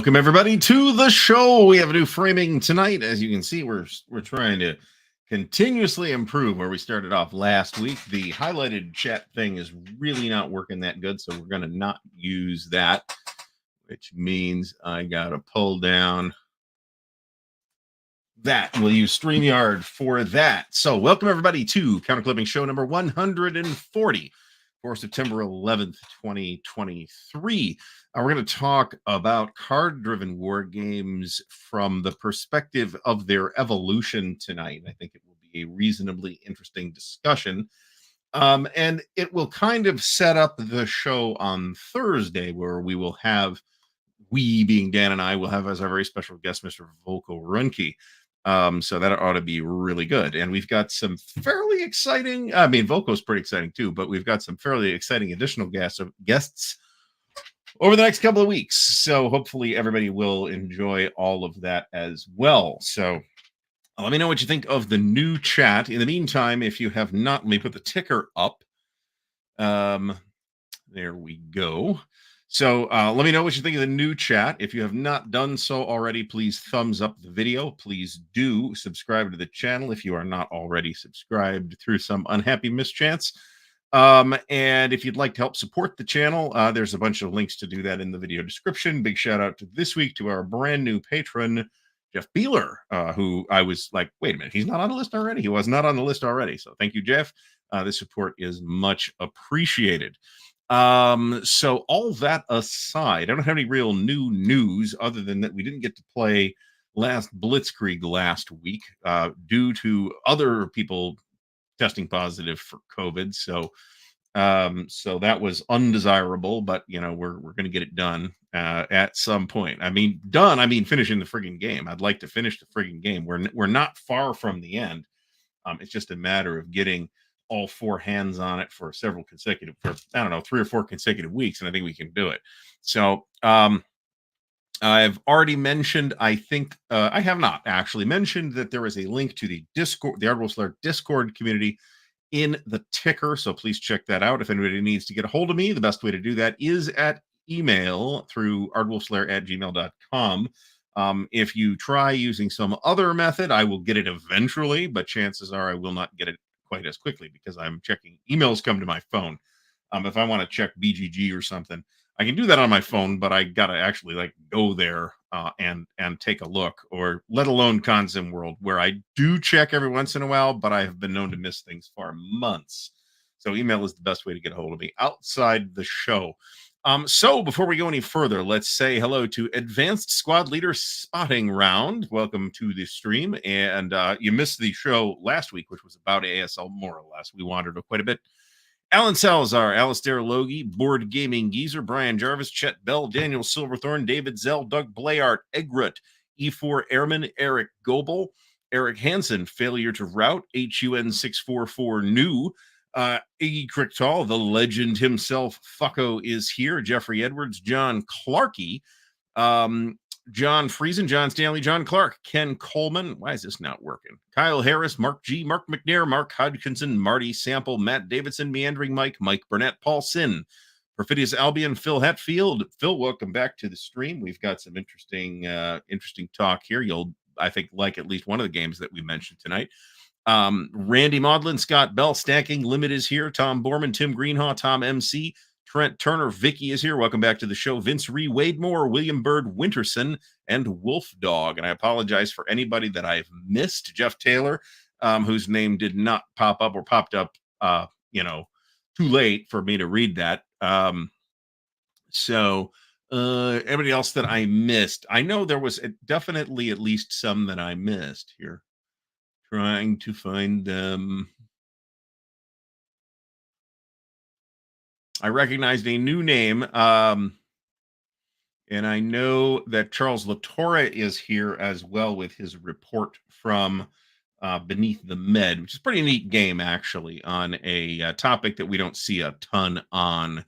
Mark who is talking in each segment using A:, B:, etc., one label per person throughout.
A: Welcome everybody to the show. We have a new framing tonight. As you can see, we're trying to continuously improve where we started off last week. The highlighted chat thing is really not working that good, so we're going to not use that, which means I got to pull down that. We'll use StreamYard for that. So welcome everybody to Counterclipping Show number 140 for September 11th, 2023. We're going to talk about card-driven war games from the perspective of their evolution tonight. I think it will be a reasonably interesting discussion. And it will kind of set up the show on Thursday, where we being Dan and I will have as our very special guest, Mr. Volko Runke. So that ought to be really good. And we've got some fairly exciting, Volko's pretty exciting too, but we've got some fairly exciting additional guests over the next couple of weeks. So hopefully everybody will enjoy all of that as well. So let me know what you think of the new chat. In the meantime, if you have not, let me put the ticker up. There we go. So let me know what you think of the new chat. If you have not done so already, please thumbs up the video. Please do subscribe to the channel if you are not already subscribed through some unhappy mischance. And if you'd like to help support the channel, there's a bunch of links to do that in the video description. Big shout out to this week to our brand new patron, Jeff Beeler, who I was like, wait a minute, he's not on the list already? He was not on the list already. So thank you, Jeff. The support is much appreciated. So all that aside, I don't have any real new news other than that we didn't get to play last Blitzkrieg last week due to other people testing positive for COVID. So that was undesirable, but we're going to get it done at some point. I mean finishing the friggin' game. I'd like to finish the friggin' game. We're not far from the end. It's just a matter of getting all four hands on it for 3 or 4 consecutive weeks, and I think we can do it. So I've already mentioned, I think I have not actually mentioned that there is a link to the Discord, the Ardwulf Lair Discord community in the ticker, so please check that out. If anybody needs to get a hold of me, the best way to do that is at email through ardwulfslair@gmail.com. If you try using some other method, I will get it eventually, but chances are I will not get it quite as quickly because I'm checking emails come to my phone. If I want to check BGG or something, I can do that on my phone, but I gotta actually go there and take a look, or let alone Consim World, where I do check every once in a while, but I have been known to miss things for months. So email is the best way to get a hold of me outside the show. So before we go any further, let's say hello to Advanced Squad Leader Spotting Round. Welcome to the stream. And you missed the show last week, which was about ASL more or less. We wandered quite a bit. Alan Salazar, Alistair Logie, Board Gaming Geezer, Brian Jarvis, Chet Bell, Daniel Silverthorne, David Zell, Doug Blayart, Egrut, E4 Airman, Eric Goebel, Eric Hansen, Failure to Route, HUN644 New, Iggy Crichtal, the legend himself, Fucko is here, Jeffrey Edwards, John Clarkey, John Friesen, John Stanley, John Clark, Ken Coleman. Why is this not working? Kyle Harris, Mark G, Mark McNair, Mark Hodgkinson, Marty Sample, Matt Davidson, Meandering Mike, Mike Burnett, Paul Sin, Perfidious Albion, Phil Hetfield. Phil, welcome back to the stream. We've got some interesting talk here. You'll, I think, like at least one of the games that we mentioned tonight. Randy Maudlin, Scott Bell, Stacking Limit is here. Tom Borman, Tim Greenhaw, Tom MC, Trent Turner, Vicky is here. Welcome back to the show. Vince Ree, Wade Moore, William Bird, Winterson, and Wolf Dog. And I apologize for anybody that I've missed. Jeff Taylor, whose name did not pop up or popped up, too late for me to read that. Everybody else that I missed, I know there was definitely at least some that I missed here. Trying to find them. I recognized a new name, and I know that Charles Latorre is here as well with his report from Beneath the Med, which is a pretty neat game, actually, on a topic that we don't see a ton on,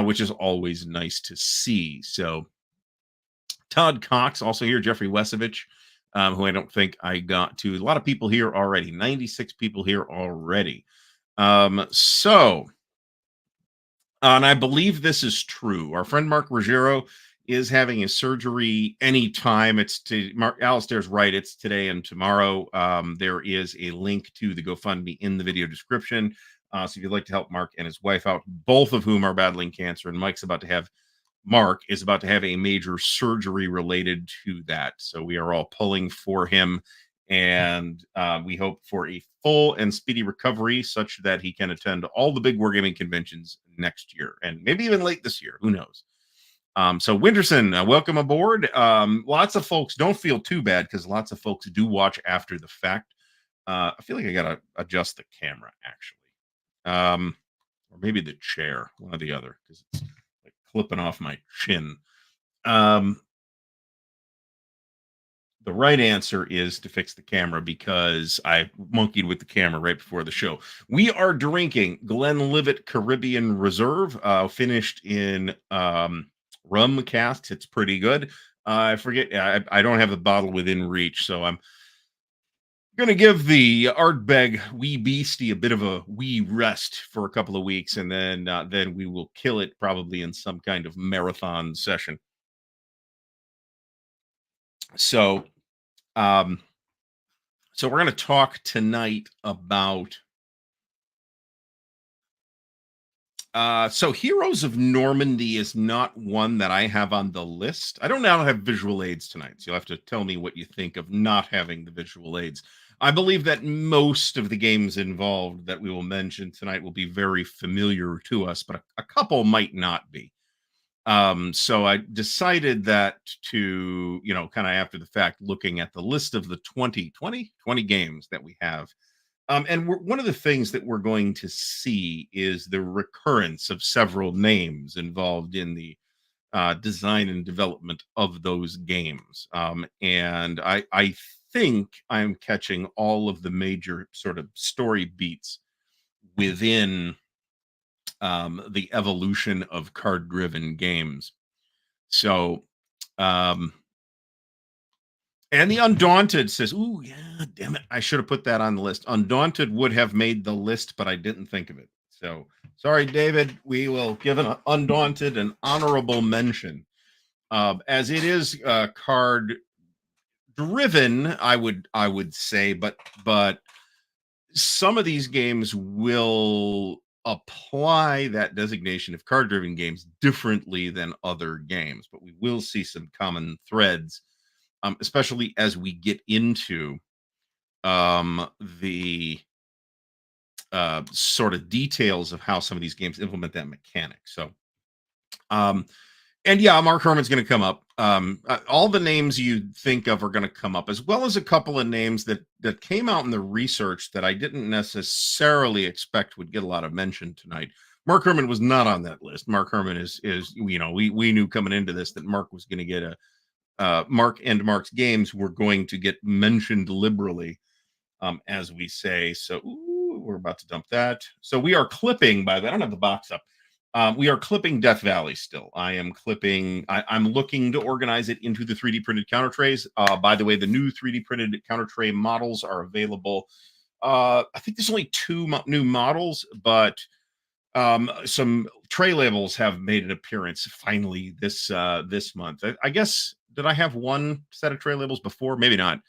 A: which is always nice to see. So Todd Cox, also here, Jeffrey Wesovich, who I don't think I got to. A lot of people here already, 96 people here already. And I believe this is true. Our friend Mark Ruggiero is having a surgery anytime. It's to Mark Alistair's right. It's today and tomorrow. There is a link to the GoFundMe in the video description. So if you'd like to help Mark and his wife out, both of whom are battling cancer, and Mark is about to have a major surgery related to that. So we are all pulling for him, and we hope for a full and speedy recovery such that he can attend all the big wargaming conventions next year and maybe even late this year. Who knows? So Winterson, welcome aboard. Lots of folks don't feel too bad because lots of folks do watch after the fact. I feel like I gotta adjust the camera actually, or maybe the chair, one or the other, because it's like clipping off my chin. Um, the right answer is to fix the camera because I monkeyed with the camera right before the show. We are drinking Glenlivet Caribbean Reserve, finished in rum casks. It's pretty good. I forget. I don't have the bottle within reach, so I'm gonna give the Ardbeg wee beastie a bit of a wee rest for a couple of weeks, and then we will kill it probably in some kind of marathon session. So, um, so we're gonna talk tonight about so Heroes of Normandy is not one that I have on the list. I don't now have visual aids tonight, so you'll have to tell me what you think of not having the visual aids. I believe that most of the games involved that we will mention tonight will be very familiar to us, but a couple might not be. So I decided that to, kind of after the fact, looking at the list of the 20 games that we have, and one of the things that we're going to see is the recurrence of several names involved in the design and development of those games. And I think I'm catching all of the major sort of story beats within the evolution of card driven games. So, um, and the Undaunted says, "Ooh, yeah, damn it! I should have put that on the list. Undaunted would have made the list, but I didn't think of it. So sorry, David. We will give an Undaunted an honorable mention, as it is card driven. I would say, but some of these games will apply that designation of card driven games differently than other games, but we will see some common threads, especially as we get into the sort of details of how some of these games implement that mechanic. So, um, and yeah, Mark Herman's going to come up. All the names you think of are going to come up, as well as a couple of names that came out in the research that I didn't necessarily expect would get a lot of mention tonight. Mark Herman was not on that list. Mark Herman is we knew coming into this that Mark was going to get Mark and Mark's games were going to get mentioned liberally, as we say. So we're about to dump that. So we are clipping, by the way, I don't have the box up. We are clipping Death Valley still. I am clipping, I'm looking to organize it into the 3D printed counter trays. By the way, the new 3D printed counter tray models are available. I think there's only two new models, but some tray labels have made an appearance finally this month. I guess, did I have one set of tray labels before? Maybe not.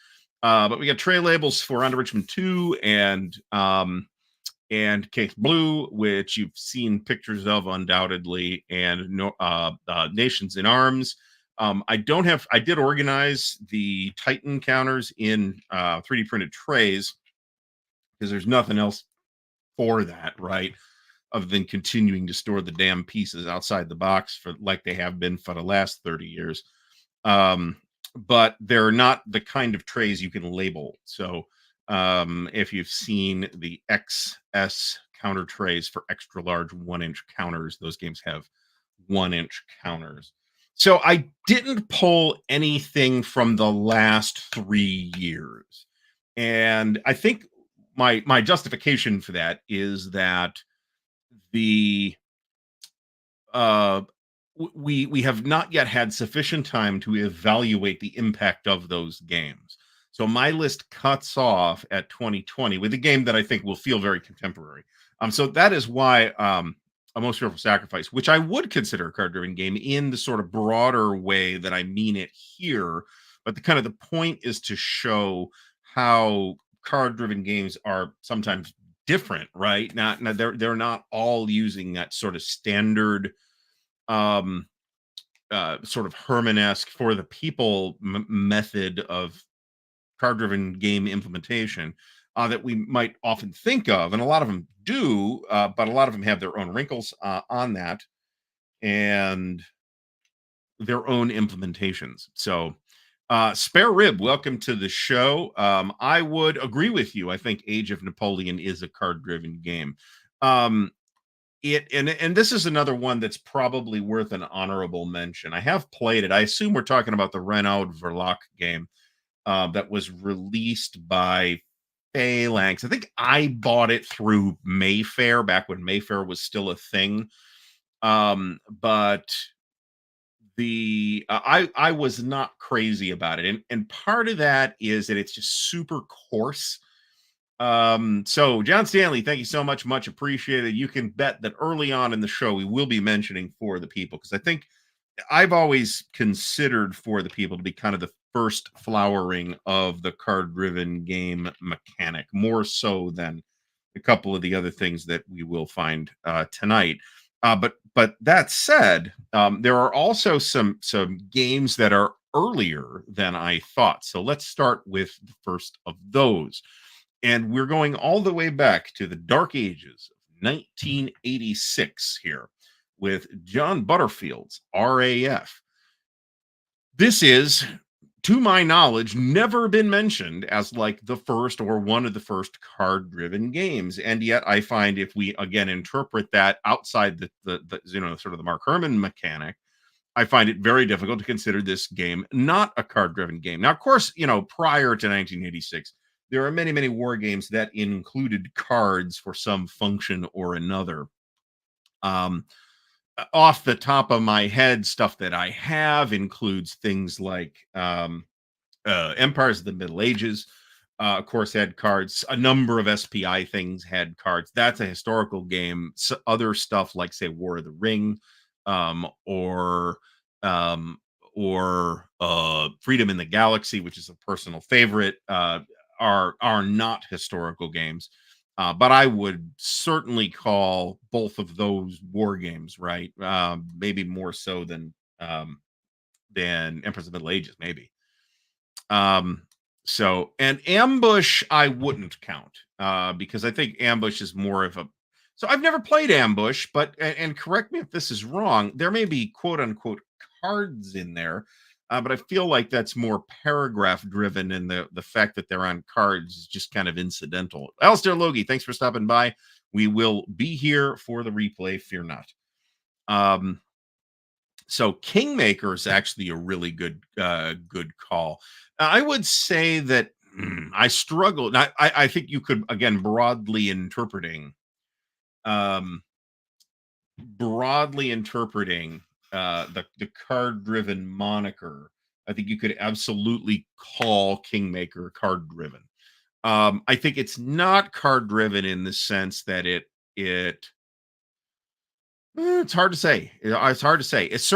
A: But we got tray labels for Under Richmond 2 and Case Blue, which you've seen pictures of undoubtedly, and Nations in Arms. I did organize the Titan counters in 3D printed trays because there's nothing else for that, right? Other than continuing to store the damn pieces outside the box for like they have been for the last 30 years. But they're not the kind of trays you can label. So if you've seen the XS counter trays for extra large 1-inch counters, those games have 1-inch counters. So I didn't pull anything from the last 3 years. And I think my justification for that is that the we have not yet had sufficient time to evaluate the impact of those games. So my list cuts off at 2020 with a game that I think will feel very contemporary. So that is why a most fearful sacrifice, which I would consider a card-driven game in the sort of broader way that I mean it here. But the point is to show how card-driven games are sometimes different, right? Not they're not all using that sort of standard um sort of Herman-esque for the people method of card-driven game implementation that we might often think of, and a lot of them do, but a lot of them have their own wrinkles on that and their own implementations. So, Spare Rib, welcome to the show. I would agree with you. I think Age of Napoleon is a card-driven game. Um, it and this is another one that's probably worth an honorable mention. I have played it. I assume we're talking about the Renaud Verloc game that was released by Phalanx. I think I bought it through Mayfair back when Mayfair was still a thing. But I was not crazy about it, and part of that is that it's just super coarse. So John Stanley, thank you so much appreciated. You can bet that early on in the show we will be mentioning For the People, because I think I've always considered For the People to be kind of the first flowering of the card-driven game mechanic, more so than a couple of the other things that we will find tonight. But that said, there are also some games that are earlier than I thought. So let's start with the first of those, and we're going all the way back to the dark ages of 1986 here with John Butterfield's RAF. This is, to my knowledge, never been mentioned as like the first or one of the first card-driven games, and yet I find if we again interpret that outside the sort of the Mark Herman mechanic, I find it very difficult to consider this game not a card-driven game. Now, of course, prior to 1986, there are many war games that included cards for some function or another. Um, Off the top of my head, stuff that I have includes things like Empires of the Middle Ages, of course, had cards. A number of SPI things had cards. That's a historical game. Other stuff like, say, War of the Ring, or um, Freedom in the Galaxy, which is a personal favorite, are not historical games. But I would certainly call both of those war games, right? Maybe more so than Emperors of the Middle Ages, maybe. And Ambush I wouldn't count because I think Ambush is more of a. So I've never played Ambush, but and correct me if this is wrong. There may be quote unquote cards in there, but I feel like that's more paragraph driven, and the fact that they're on cards is just kind of incidental. Alistair Logie, thanks for stopping by. We will be here for the replay. Fear not. So Kingmaker is actually a really good call. I would say that I struggle. I think you could again um, broadly interpreting the card driven moniker. I think you could absolutely call Kingmaker card driven. I think it's not card driven in the sense that it it's hard to say. It's hard to say. It's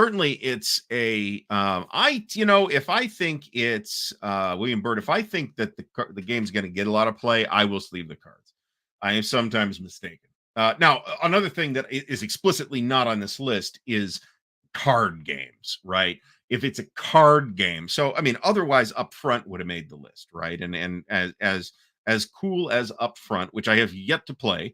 A: a if I think it's William Byrd, if I think that the game's going to get a lot of play, I will sleeve the cards. I am sometimes mistaken. Now, another thing that is explicitly not on this list is card games, right? If it's a card game, so I mean, otherwise, Upfront would have made the list, right? And as cool as Upfront, which I have yet to play,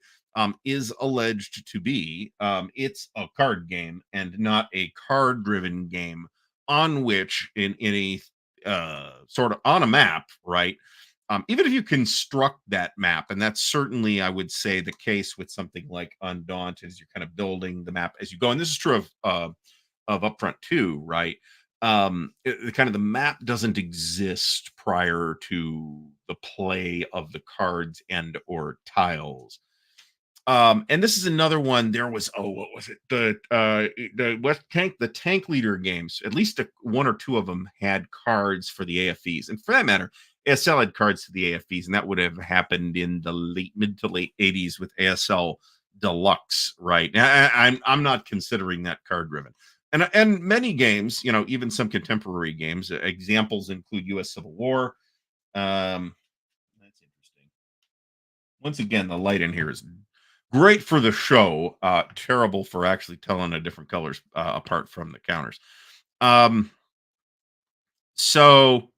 A: is alleged to be, it's a card game and not a card-driven game on which in a sort of on a map, right? Even if you construct that map, and that's certainly, I would say, the case with something like Undaunted, as you're kind of building the map as you go, and this is true of Upfront too, right? Kind of the map doesn't exist prior to the play of the cards and or tiles. And this is another one. There was what was it? The tank leader games. At least one or two of them had cards for the AFEs, and for that matter, ASL had cards to the AFEs, and that would have happened in the mid to late 80s with ASL deluxe, right? I'm not considering that card driven. And many games, even some contemporary games, examples include U.S. Civil War. That's interesting. Once again, the light in here is great for the show, terrible for actually telling the different colors apart from the counters. Um, so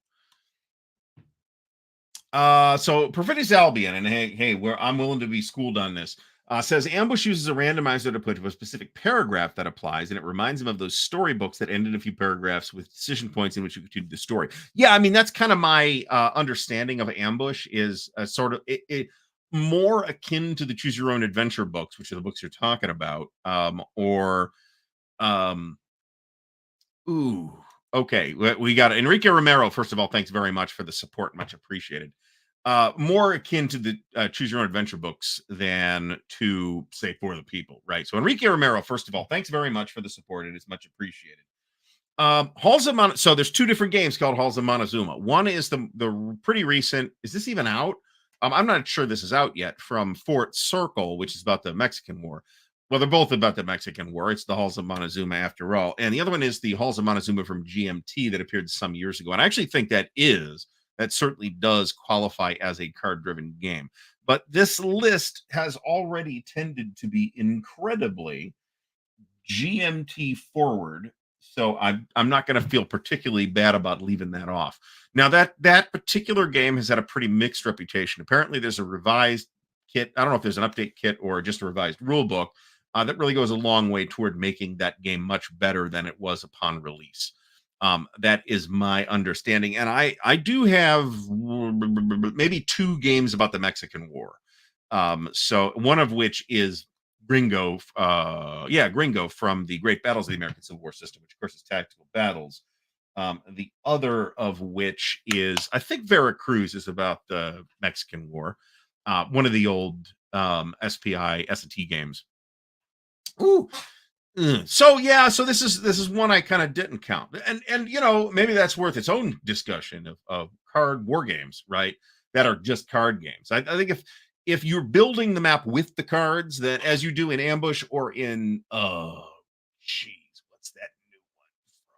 A: so Perfidious Albion, and hey, where I'm willing to be schooled on this. Says ambush uses a randomizer to put to a specific paragraph that applies, and it reminds him of those storybooks that ended a few paragraphs with decision points in which you continue the story. Yeah, I mean that's kind of my understanding of ambush is a sort of it more akin to the choose your own adventure books, which are the books you're talking about, or um, ooh, okay. We got Enrique Romero. First of all, thanks very much for the support. Much appreciated. More akin to the choose your own adventure books than to say for the people, right? So Enrique Romero, first of all, thanks very much for the support. It is much appreciated. Halls of so there's two different games called Halls of Montezuma. One is the pretty recent. Is this even out? I'm not sure this is out yet. From Fort Circle, which is about the Mexican War. Well, they're both about the Mexican War. It's the Halls of Montezuma after all. And the other one is the Halls of Montezuma from GMT that appeared some years ago. And I actually think that certainly does qualify as a card-driven game. But this list has already tended to be incredibly GMT forward, so I'm not going to feel particularly bad about leaving that off. Now that particular game has had a pretty mixed reputation. Apparently, there's a revised kit. I don't know if there's an update kit or just a revised rule book that really goes a long way toward making that game much better than it was upon release. That is my understanding, and I do have maybe two games about the Mexican War. So one of which is Gringo from the Great Battles of the American Civil War system, which of course is tactical battles. The other of which is, I think, Veracruz is about the Mexican War. One of the old SPI S&T games. Ooh. So yeah, so this is one I kind of didn't count, and maybe that's worth its own discussion of card war games, right? That are just card games. I think if you're building the map with the cards, that as you do in Ambush or in what's that new one from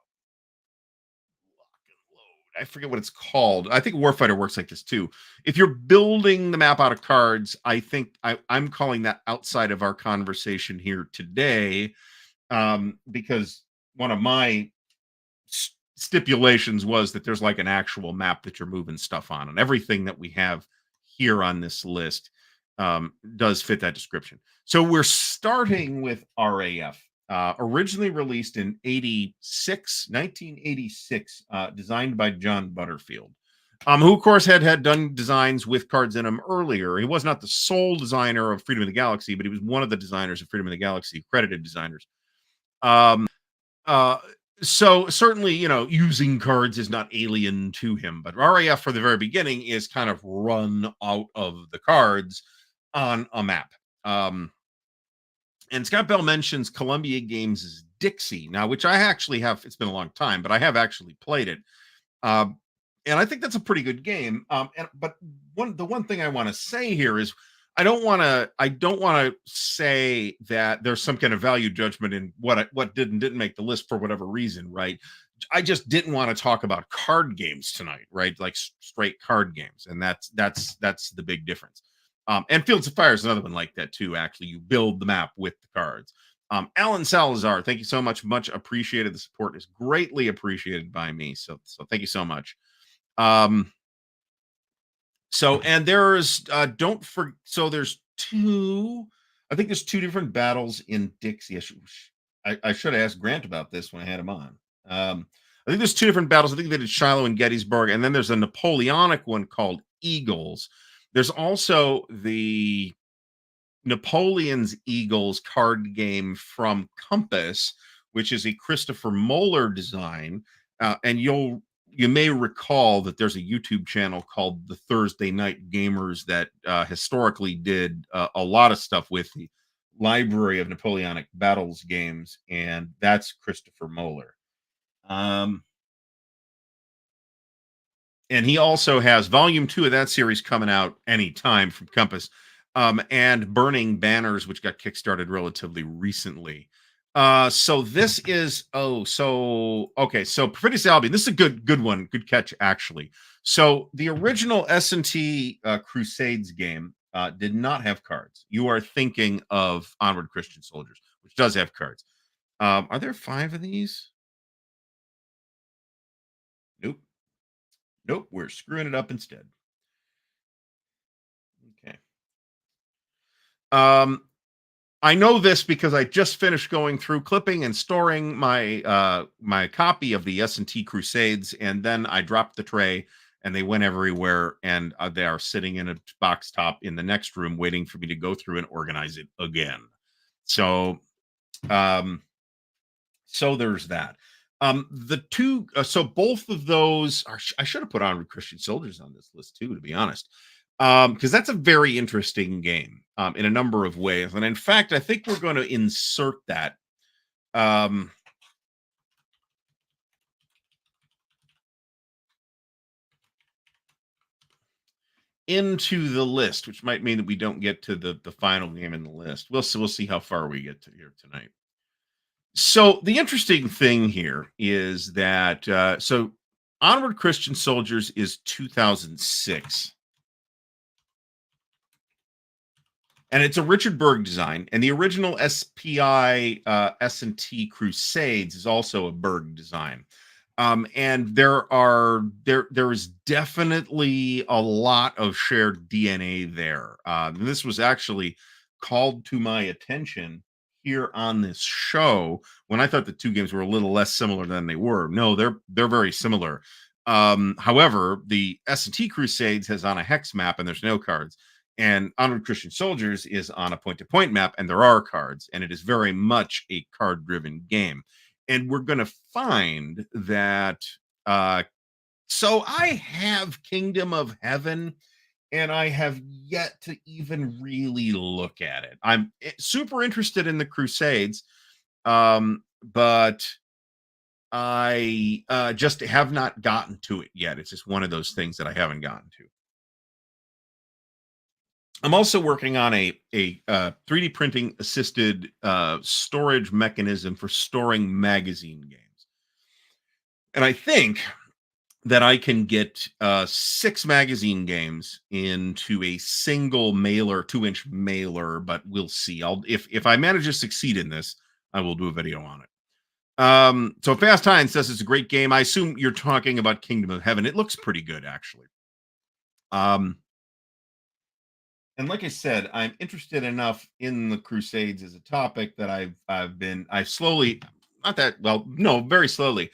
A: Lock and Load? I forget what it's called. I think Warfighter works like this too. If you're building the map out of cards, I think I'm calling that outside of our conversation here today, because one of my stipulations was that there's like an actual map that you're moving stuff on, and everything that we have here on this list does fit that description. So we're starting with RAF, originally released in 1986, designed by John Butterfield, who of course had done designs with cards in him earlier. He was not the sole designer of Freedom of the Galaxy, but he was one of the designers of Freedom of the Galaxy, credited designers. Uh, so certainly, using cards is not alien to him, but RAF for the very beginning is kind of run out of the cards on a map. And Scott Bell mentions Columbia Games' Dixie now, which I actually have. It's been a long time, but I have actually played it. And I think that's a pretty good game. But the one thing I want to say here is I don't want to say that there's some kind of value judgment in what didn't make the list for whatever reason, right? I just didn't want to talk about card games tonight, right? Like straight card games, and that's the big difference. And Fields of Fire is another one like that too. Actually, you build the map with the cards. Alan Salazar, thank you so much. Much appreciated. The support is greatly appreciated by me. So thank you so much. So, and there's don't for so there's two. I think there's two different battles in Dixie. I should have asked Grant about this when I had him on. I think there's two different battles. I think they did Shiloh and Gettysburg, and then there's a Napoleonic one called Eagles. There's also the Napoleon's Eagles card game from Compass, which is a Christopher Moeller design, and you may recall that there's a YouTube channel called the Thursday Night Gamers that historically did a lot of stuff with the library of Napoleonic battles games, and that's Christopher Moeller. And he also has volume 2 of that series coming out anytime from Compass. and burning banners, which got kickstarted relatively recently. So this is okay. So Perfidious Albion. This is a good one, good catch actually. So the original S&T Crusades game did not have cards. You are thinking of Onward Christian Soldiers, which does have cards. Are there 5 of these? Nope. Nope. We're screwing it up instead. Okay. Um, I know this because I just finished going through clipping and storing my copy of the S&T Crusades, and then I dropped the tray and they went everywhere, and they are sitting in a box top in the next room waiting for me to go through and organize it again. So um so there's that. The two so both of those are I should have put on Christian Soldiers on this list too, to be honest. Because that's a very interesting game in a number of ways. And in fact, I think we're going to insert that um, into the list, which might mean that we don't get to the final game in the list. We'll see how far we get to here tonight. So the interesting thing here is that Onward Christian Soldiers is 2006. And it's a Richard Berg design, and the original SPI S&T Crusades is also a Berg design. And there is definitely a lot of shared DNA there. This was actually called to my attention here on this show when I thought the two games were a little less similar than they were. No, they're very similar. However, the S&T Crusades has on a hex map and there's no cards, and Onward Christian Soldiers is on a point-to-point map and there are cards, and it is very much a card-driven game. And we're going to find that so I have Kingdom of Heaven and I have yet to even really look at it. I'm super interested in the Crusades, but I just have not gotten to it yet. It's just one of those things that I haven't gotten to. I'm also working on a 3D printing assisted storage mechanism for storing magazine games, and I think that I can get 6 magazine games into a single mailer, 2-inch mailer. But we'll see. If I manage to succeed in this, I will do a video on it. So Fast Time says it's a great game. I assume you're talking about Kingdom of Heaven. It looks pretty good, actually. And like I said, I'm interested enough in the Crusades as a topic that I've slowly, not that well, no, very slowly.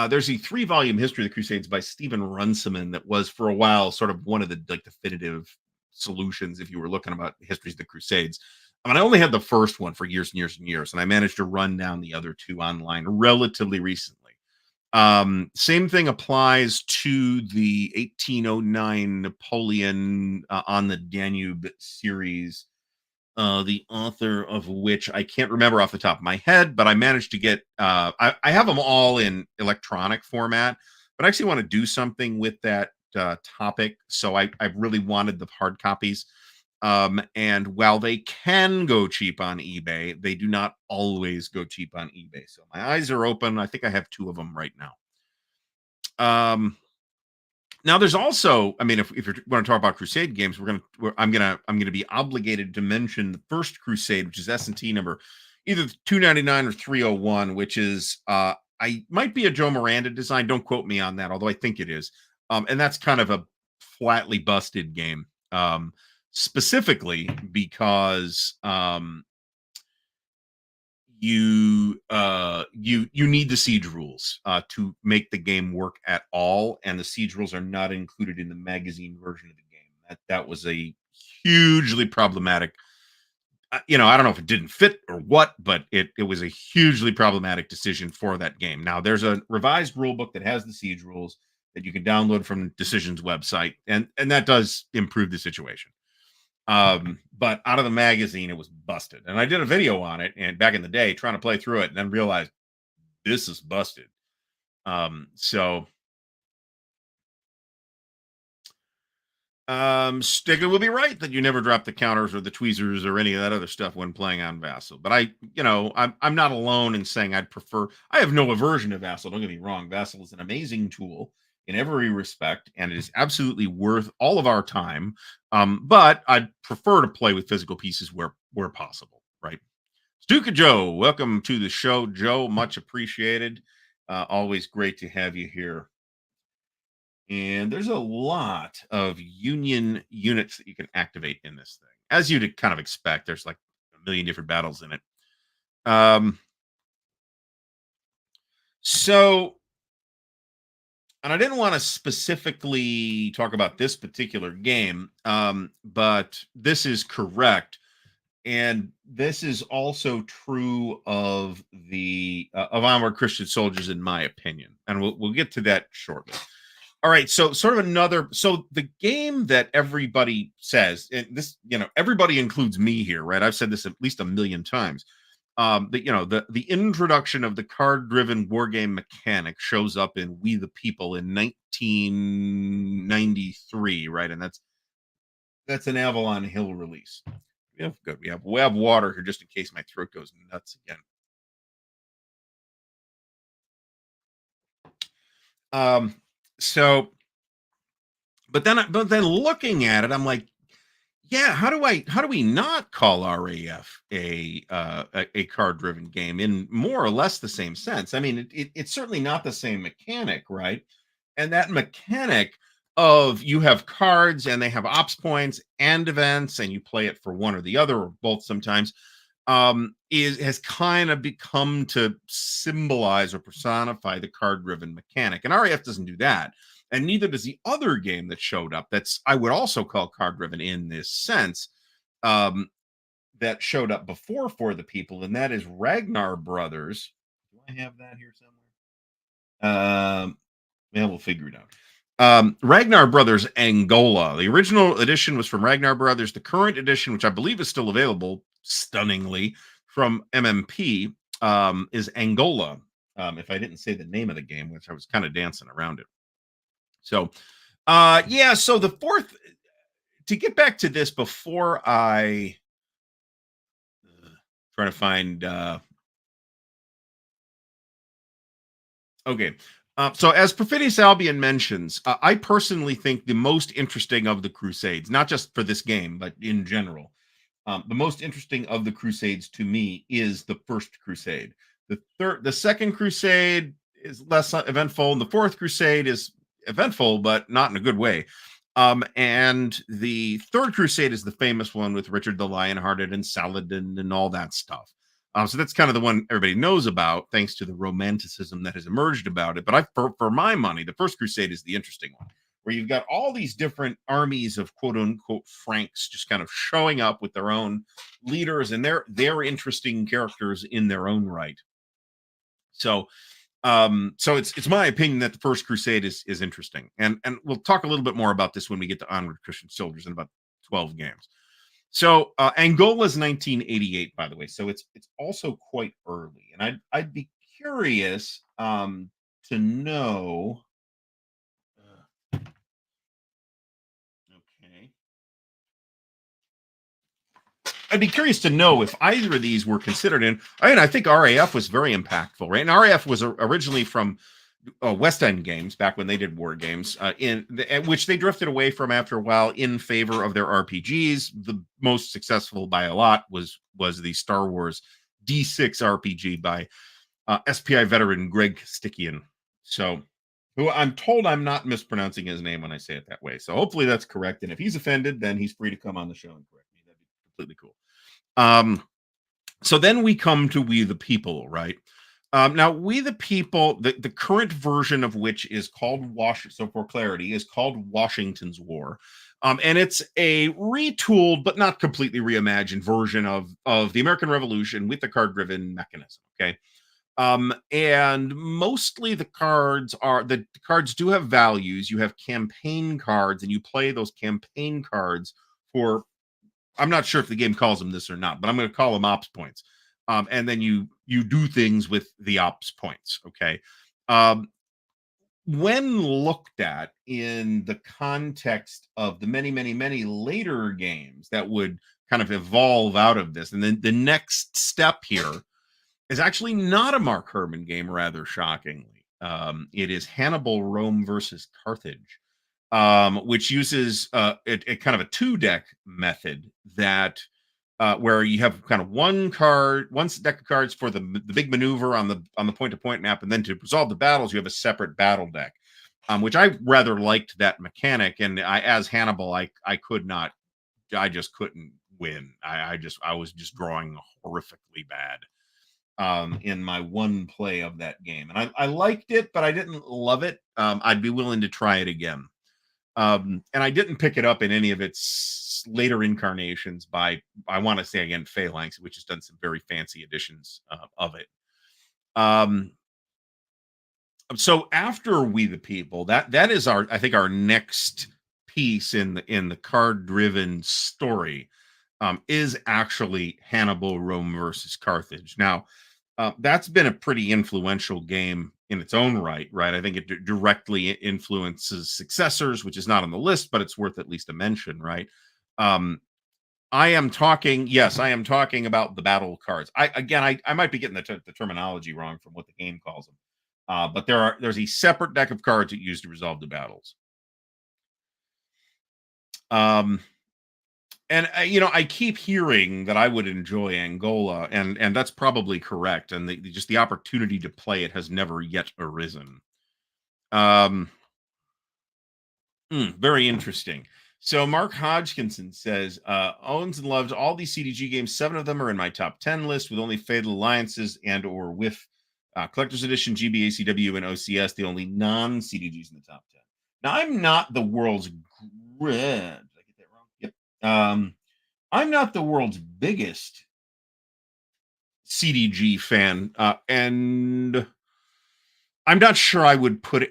A: There's a 3-volume history of the Crusades by Stephen Runciman that was for a while sort of one of the like definitive solutions if you were looking about histories of the Crusades. I mean, I only had the first one for years and years and years, and I managed to run down the other 2 online relatively recently. Same thing applies to the 1809 Napoleon on the Danube series, the author of which I can't remember off the top of my head, but I managed to get, I have them all in electronic format, but I actually want to do something with that topic. So I really wanted the hard copies. And while they can go cheap on eBay, they do not always go cheap on eBay. So my eyes are open. I think I have 2 of them right now. Now there's also, I mean, if you want to talk about Crusade games, I'm gonna be obligated to mention the first Crusade, which is S&T number either 299 or 301, which is I might be a Joe Miranda design. Don't quote me on that, although I think it is. And that's kind of a flatly busted game. Specifically because you need the siege rules to make the game work at all, and the siege rules are not included in the magazine version of the game. That was a hugely problematic. I don't know if it didn't fit or what, but it was a hugely problematic decision for that game. Now there's a revised rule book that has the siege rules that you can download from Decision's website, and that does improve the situation. But out of the magazine, it was busted. And I did a video on it and back in the day trying to play through it and then realized this is busted. So Sticker will be right that you never drop the counters or the tweezers or any of that other stuff when playing on Vassal. But I'm not alone in saying I'd prefer. I have no aversion to Vassal. Don't get me wrong. Vassal is an amazing tool in every respect, and it is absolutely worth all of our time. But I'd prefer to play with physical pieces where possible. Right. Stuka Joe, welcome to the show, Joe. Much appreciated. Always great to have you here. And there's a lot of union units that you can activate in this thing. As you'd kind of expect, there's like a million different battles in it. Um, so, and I didn't want to specifically talk about this particular game, but this is correct. And this is also true of the of Onward Christian Soldiers, in my opinion. And we'll get to that shortly. All right, so sort of another so the game that everybody says, and this, everybody includes me here, right? I've said this at least a million times. The introduction of the card-driven war game mechanic shows up in We the People in 1993, right? And that's an Avalon Hill release. Yeah, good. We have water here just in case my throat goes nuts again. So but then looking at it, I'm like, yeah, how do we not call RAF a card driven game in more or less the same sense? I mean, it's certainly not the same mechanic, right? And that mechanic of you have cards and they have ops points and events, and you play it for one or the other or both sometimes, is has kind of become to symbolize or personify the card driven mechanic. And RAF doesn't do that, and neither does the other game that showed up that's I would also call card driven in this sense, um that showed up before For the People, and that is Ragnar Brothers. Do I have that here somewhere? Yeah, we'll figure it out. Ragnar Brothers Angola. The original edition was from Ragnar Brothers. The current edition, which I believe is still available, stunningly, from MMP, is Angola. If I didn't say the name of the game, which I was kind of dancing around it. So, yeah. So the fourth, to get back to this before I try to find. Okay. So as Perfidious Albion mentions, I personally think the most interesting of the Crusades, not just for this game, but in general, the most interesting of the Crusades to me is the First Crusade. The Second Crusade is less eventful, and the Fourth Crusade is eventful, but not in a good way. And the Third Crusade is the famous one with Richard the Lionhearted and Saladin and all that stuff. So that's kind of the one everybody knows about, thanks to the romanticism that has emerged about it. But for my money, the First Crusade is the interesting one, where you've got all these different armies of quote unquote Franks just kind of showing up with their own leaders, and they're interesting characters in their own right. So it's my opinion that the First Crusade is interesting, and we'll talk a little bit more about this when we get to Onward Christian Soldiers in about 12 games. So Angola's 1988, by the way, so it's also quite early, and I'd be curious to know. Okay, I'd be curious to know if either of these were considered in. I think RAF was very impactful, right? And RAF was originally from West End Games back when they did war games, which they drifted away from after a while in favor of their RPGs. The most successful by a lot was the Star Wars D6 RPG by SPI veteran Greg Stickian. So, who I'm told I'm not mispronouncing his name when I say it that way. So hopefully that's correct. And if he's offended, then he's free to come on the show and correct me. That'd be completely cool. So then we come to We the People, right? Now, We the People, the current version of which is called so for clarity, is called Washington's War. And it's a retooled but not completely reimagined version of the American Revolution with the card-driven mechanism. Okay. And mostly the cards do have values. You have campaign cards, and you play those campaign cards for, I'm not sure if the game calls them this or not, but I'm going to call them ops points. And then you do things with the ops points. Okay. Um, when looked at in the context of the many, many, many later games that would kind of evolve out of this, and then the next step here is actually not a Mark Herman game, rather shockingly. It is Hannibal Rome versus Carthage, which uses a kind of a two deck method that where you have kind of one deck of cards for the big maneuver on the point to point map, and then to resolve the battles, you have a separate battle deck, which I rather liked that mechanic. And as Hannibal, I could not, I just couldn't win. I was just drawing horrifically bad in my one play of that game, and I liked it, but I didn't love it. I'd be willing to try it again. And I didn't pick it up in any of its later incarnations by, I want to say again, Phalanx, which has done some very fancy editions of it. So after We the People, that is our, I think, our next piece in the card driven story is actually Hannibal Rome versus Carthage. Now, that's been a pretty influential game in its own right, right? I think it directly influences successors, which is not on the list, but it's worth at least a mention, right? Um, I am talking, yes, I am talking about the battle cards. I might be getting the terminology wrong from what the game calls them, but there's a separate deck of cards that you use to resolve the battles. Um, and I keep hearing that I would enjoy Angola, and that's probably correct. And just the opportunity to play it has never yet arisen. Um, very interesting. So Mark Hodgkinson says owns and loves all these CDG games. 7 of them are in my top 10 list, with only Fatal Alliances and or with Collector's Edition, GBACW, and OCS the only non CDGs in the top 10. Now I'm not the world's did I get that wrong? Yep. I'm not the world's biggest CDG fan, and I'm not sure I would put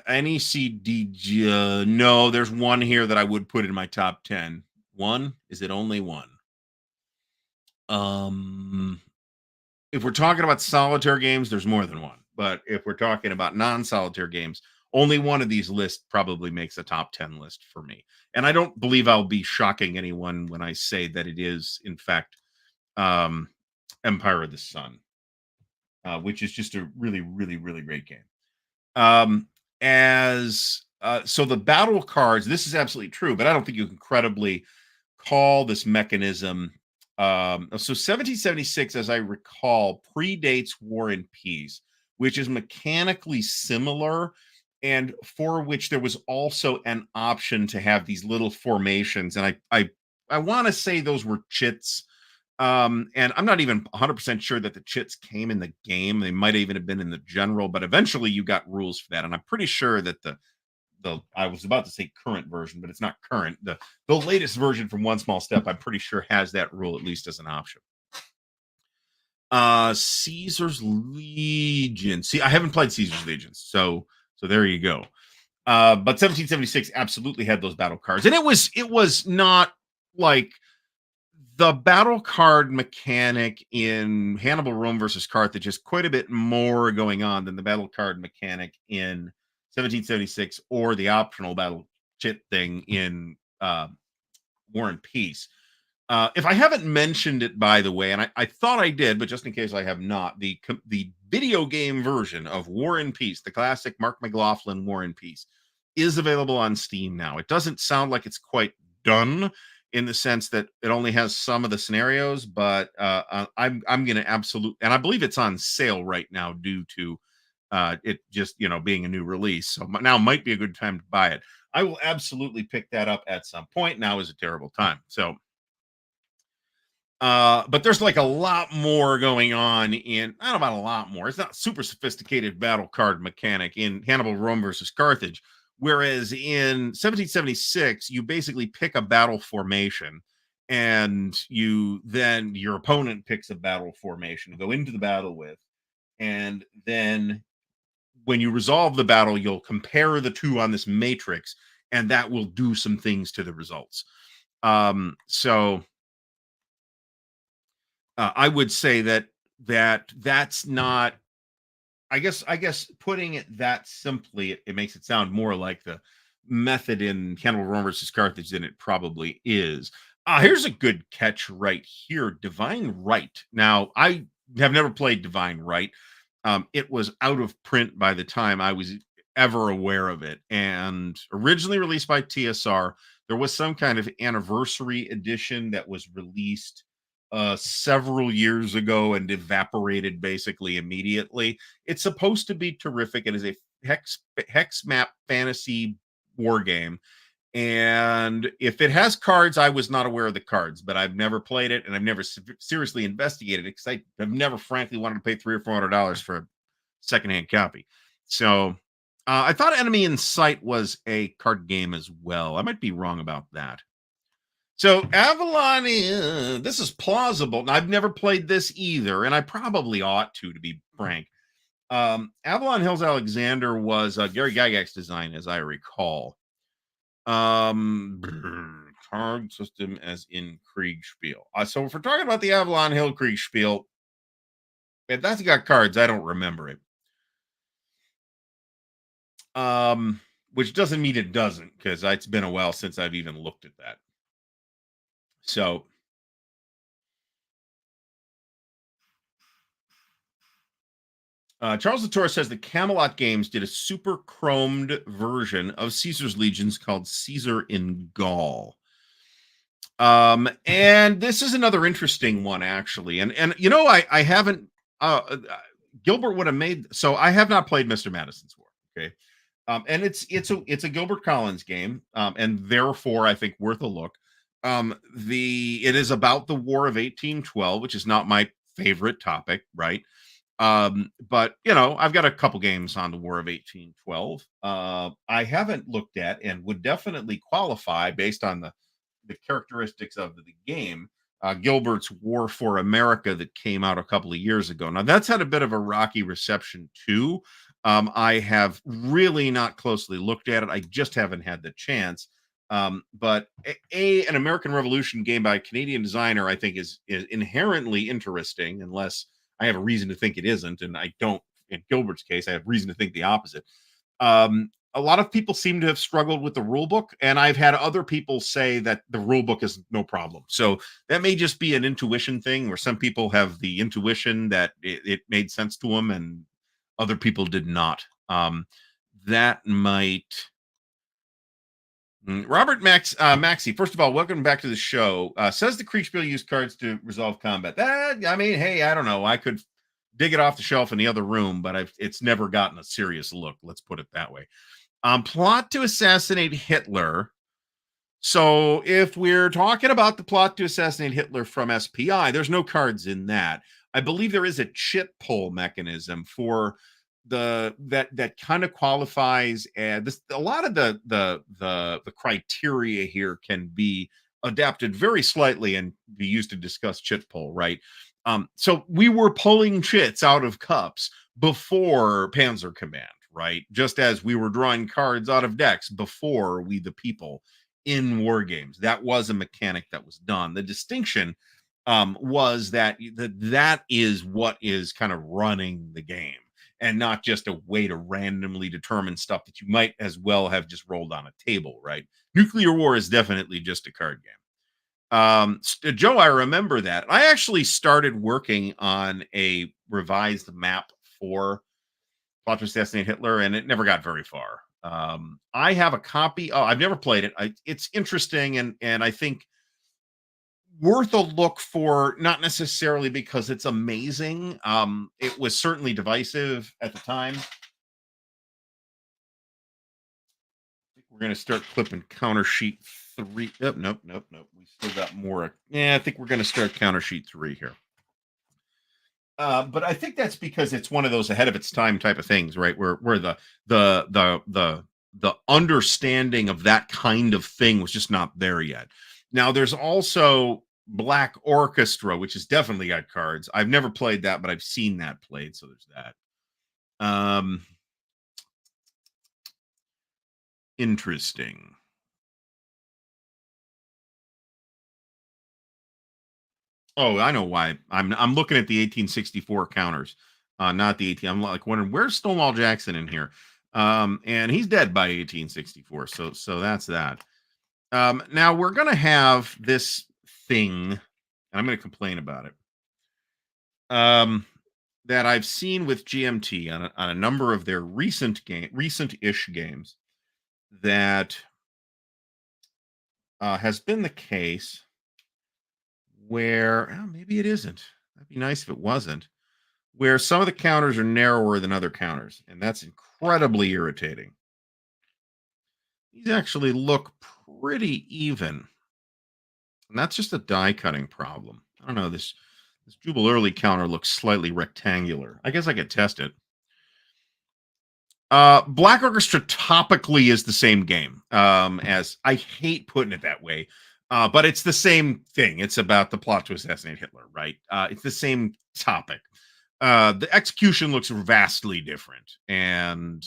A: any CDG. No, there's one here that I would put in my top 10. One? Is it only one? Um, if we're talking about solitaire games, there's more than one. But if we're talking about non-solitaire games, only one of these lists probably makes a top 10 list for me. And I don't believe I'll be shocking anyone when I say that it is, in fact, um, Empire of the Sun, which is just a really, really, really great game. As So the battle cards, this is absolutely true, but I don't think you can credibly call this mechanism. So 1776, as I recall, predates War and Peace, which is mechanically similar, and for which there was also an option to have these little formations. And I want to say those were chits. And I'm not even 100% sure that the chits came in the game. They might even have been in the general, but eventually you got rules for that. And I'm pretty sure that the I was about to say current version, but it's not current. The latest version from One Small Step, I'm pretty sure has that rule at least as an option. Caesar's Legion. See, I haven't played Caesar's Legions, so there you go. But 1776 absolutely had those battle cards, and it was not like the battle card mechanic in Hannibal Rome versus Carthage is quite a bit more going on than the battle card mechanic in 1776 or the optional battle chit thing in War and Peace. If I haven't mentioned it, by the way, and I thought I did, but just in case I have not, the video game version of War and Peace, the classic Mark McLaughlin War and Peace, is available on Steam now. It doesn't sound like it's quite done in the sense that it only has some of the scenarios, but I'm going to absolutely, and I believe it's on sale right now due to it just being a new release. So now might be a good time to buy it. I will absolutely pick that up at some point. Now is a terrible time. So but there's like a lot more going on in, I don't know about a lot more. It's not super sophisticated battle card mechanic in Hannibal Rome versus Carthage. Whereas in 1776, you basically pick a battle formation, and your opponent picks a battle formation to go into the battle with. And then when you resolve the battle, you'll compare the two on this matrix, and that will do some things to the results. So I would say that's not I guess putting it that simply, it makes it sound more like the method in Cannibal Rome versus Carthage than it probably is. Here's a good catch right here: Divine Right. Now, I have never played Divine Right. It was out of print by the time I was ever aware of it, and originally released by TSR. There was some kind of anniversary edition that was released several years ago and evaporated basically immediately. It's supposed to be terrific. It is a hex map fantasy war game. And if it has cards, I was not aware of the cards, but I've never played it and I've never seriously investigated it because I've never, frankly, wanted to pay $300 or $400 for a secondhand copy. So I thought Enemy in Sight was a card game as well. I might be wrong about that. So Avalon, this is plausible. I've never played this either, and I probably ought to be frank. Avalon Hills Alexander was Gary Gygax's design, as I recall. Card system as in Kriegspiel. So if we're talking about the Avalon Hill Kriegspiel, if that's got cards, I don't remember it. Which doesn't mean it doesn't, because it's been a while since I've even looked at that. So Charles Latour says the Camelot Games did a super chromed version of Caesar's Legions called Caesar in Gaul. And this is another interesting one, actually. And I haven't Gilbert would have made, so I have not played Mr. Madison's War. Okay. And it's a Gilbert Collins game, and therefore I think worth a look. It is about the War of 1812, which is not my favorite topic, right? But I've got a couple games on the War of 1812. I haven't looked at and would definitely qualify based on the characteristics of the game. Gilbert's War for America that came out a couple of years ago. Now that's had a bit of a rocky reception too. I have really not closely looked at it. I just haven't had the chance. But an American Revolution game by a Canadian designer, I think is inherently interesting, unless I have a reason to think it isn't, and I don't. In Gilbert's case, I have reason to think the opposite. A lot of people seem to have struggled with the rule book, and I've had other people say that the rule book is no problem. So that may just be an intuition thing, where some people have the intuition that it made sense to them, and other people did not. That might. Robert Maxey, first of all, welcome back to the show. Says the Kriegspiel used cards to resolve combat. I mean, hey, I don't know. I could dig it off the shelf in the other room, but it's never gotten a serious look. Let's put it that way. Plot to assassinate Hitler. So if we're talking about the plot to assassinate Hitler from SPI, there's no cards in that. I believe there is a chit pull mechanism for that kind of qualifies, and this a lot of the criteria here can be adapted very slightly and be used to discuss chit pull, right? So we were pulling chits out of cups before Panzer Command, right? Just as we were drawing cards out of decks before We the People in War Games. That was a mechanic that was done. The distinction was that is what is kind of running the game, and not just a way to randomly determine stuff that you might as well have just rolled on a table, right? Nuclear War is definitely just a card game. Joe, I remember that. I actually started working on a revised map for Plot to Assassinate Hitler, and it never got very far. I have a copy. Oh, I've never played it. It's interesting, and I think worth a look for, not necessarily because it's amazing. It was certainly divisive at the time. We're going to start clipping counter sheet 3. Oh, nope. We still got more. Yeah, I think we're going to start counter sheet 3 here. But I think that's because it's one of those ahead of its time type of things, right? Where the understanding of that kind of thing was just not there yet. Now there's also Black Orchestra, which has definitely got cards. I've never played that, but I've seen that played, so there's that. Interesting. Oh, I know why. I'm looking at the 1864 counters. not the 18. I'm like wondering where's Stonewall Jackson in here, and he's dead by 1864. So that's that. Now we're gonna have this thing, and I'm gonna complain about it. That I've seen with GMT on a number of their recent-ish games that has been the case where maybe it isn't. That'd be nice if it wasn't. Where some of the counters are narrower than other counters, and that's incredibly irritating. These actually look pretty even, and that's just a die cutting problem. I don't know. This Jubal Early counter looks slightly rectangular. I guess I could test it. Black Orchestra topically is the same game. As I hate putting it that way, but it's the same thing. It's about the plot to assassinate Hitler, right? It's the same topic. The execution looks vastly different, and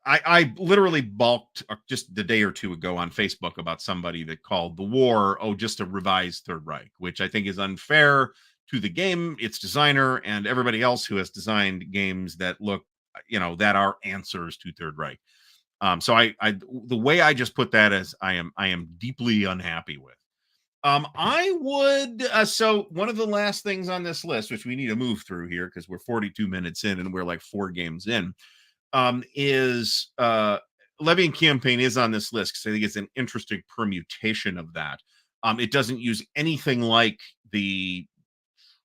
A: I literally balked just the day or two ago on Facebook about somebody that called the war, just a revised Third Reich, which I think is unfair to the game, its designer, and everybody else who has designed games that look, that are answers to Third Reich. So the way I just put that is I am deeply unhappy with. I would so one of the last things on this list, which we need to move through here because we're 42 minutes in and we're like 4 games in, is Levian Campaign is on this list because I think it's an interesting permutation of that. It doesn't use anything like the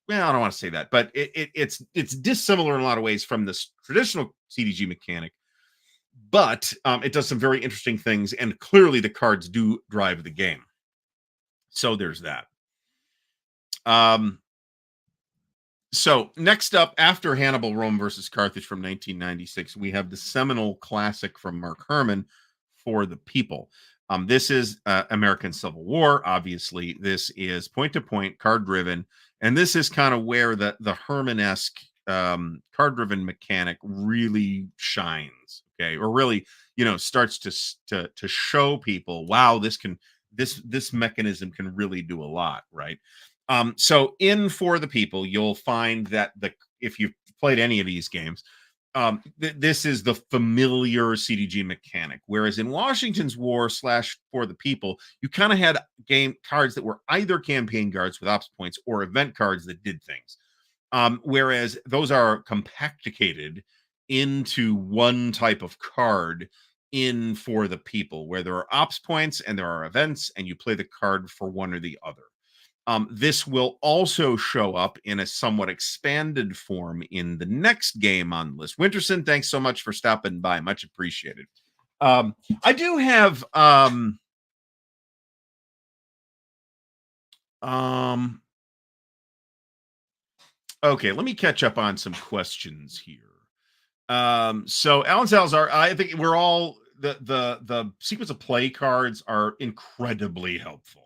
A: well, I don't want to say that, but it's dissimilar in a lot of ways from this traditional CDG mechanic, but it does some very interesting things, and clearly the cards do drive the game. So there's that. So next up, after Hannibal, Rome versus Carthage from 1996, we have the seminal classic from Mark Herman, For the People. This is American Civil War. Obviously, this is point-to-point, card-driven, and this is kind of where the Herman-esque card-driven mechanic really shines. Okay, or really, starts to show people, wow, this mechanism can really do a lot, right? So in For the People, you'll find that if you've played any of these games, this is the familiar CDG mechanic. Whereas in Washington's War / For the People, you kind of had game cards that were either campaign cards with ops points or event cards that did things. Whereas those are compacticated into one type of card in For the People, where there are ops points and there are events, and you play the card for one or the other. This will also show up in a somewhat expanded form in the next game on the list. Winterson, thanks so much for stopping by. Much appreciated. I do have okay, let me catch up on some questions here. So Alan Salazar, I think we're all the sequence of play cards are incredibly helpful.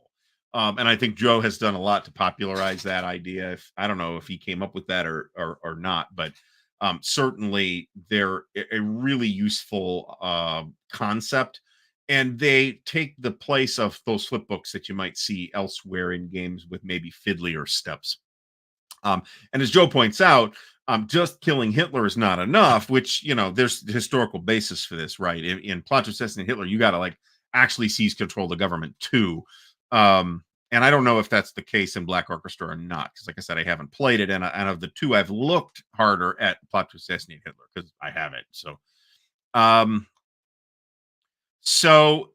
A: And I think Joe has done a lot to popularize that idea. If I don't know if he came up with that or not, but certainly they're a really useful concept, and they take the place of those flip books that you might see elsewhere in games with maybe fiddlier steps. And as Joe points out, just killing Hitler is not enough, which, there's the historical basis for this, right? In Plot to Assassinate Hitler, you got to actually seize control of the government too. And I don't know if that's the case in Black Orchestra or not, because like I said, I haven't played it. And of the two, I've looked harder at Plot to Assassinate Hitler because I have it. So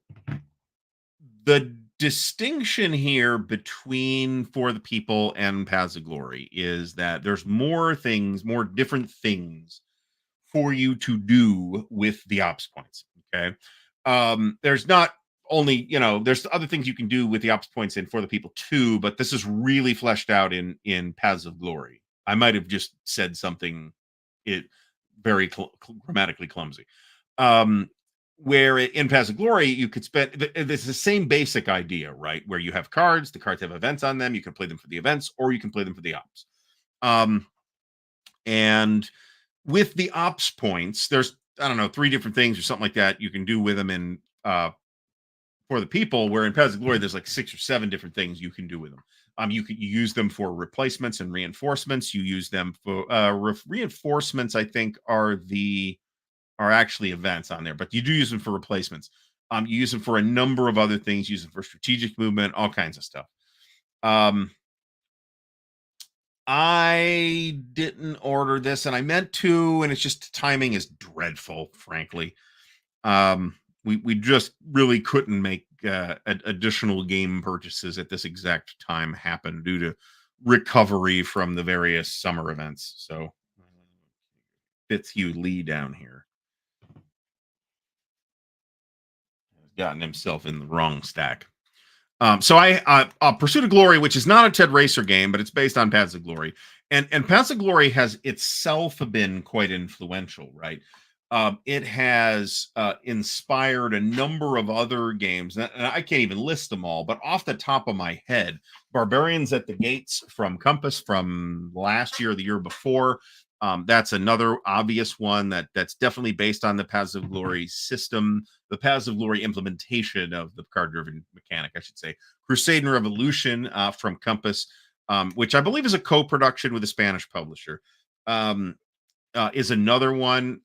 A: the distinction here between For the People and Paths of Glory is that there's more different things for you to do with the ops points. Okay. There's not only, there's other things you can do with the ops points in For the People too, but this is really fleshed out in Paths of Glory. I might have just said something very grammatically clumsy. Where in Paths of Glory, you could spend, it's the same basic idea, right? Where you have cards, the cards have events on them. You can play them for the events or you can play them for the ops. And with the ops points, there's, I don't know, 3 different things or something like that you can do with them in for the people, where in Paths of Glory, there's like 6 or 7 different things you can do with them. You use them for replacements and reinforcements. You use them for reinforcements, I think, are actually events on there, but you do use them for replacements. You use them for a number of other things, use them for strategic movement, all kinds of stuff. Um, I didn't order this and I meant to, and it's just timing is dreadful, frankly. Um, we just really couldn't make additional game purchases at this exact time happen due to recovery from the various summer events. So, Fitzhugh Lee down here has gotten himself in the wrong stack. So Pursuit of Glory, which is not a Ted Racer game, but it's based on Paths of Glory, and Paths of Glory has itself been quite influential, right? It has inspired a number of other games, and I can't even list them all, but off the top of my head, Barbarians at the Gates from Compass from last year or the year before. That's another obvious one that's definitely based on the Paths of Glory system, the Paths of Glory implementation of the card-driven mechanic, I should say. Crusade and Revolution from Compass, which I believe is a co-production with a Spanish publisher, is another one.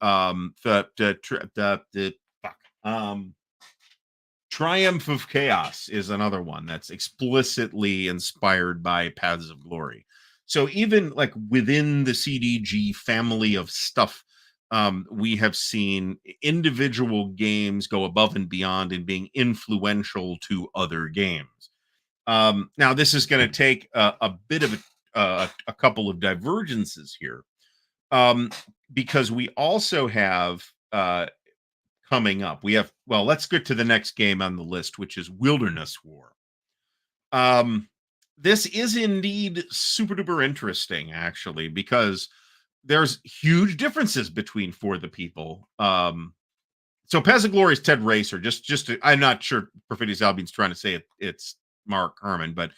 A: Triumph of Chaos is another one that's explicitly inspired by Paths of Glory. So even like within the CDG family of stuff, we have seen individual games go above and beyond in being influential to other games. Now, this is going to take a bit of a couple of divergences here, because we also have coming up. Well, let's get to the next game on the list, which is Wilderness War. This is indeed super duper interesting, actually, because there's huge differences between For the People. So Paths of Glory is Ted Racer. I'm not sure Perfidious Albion's trying to say it's Mark Herman, but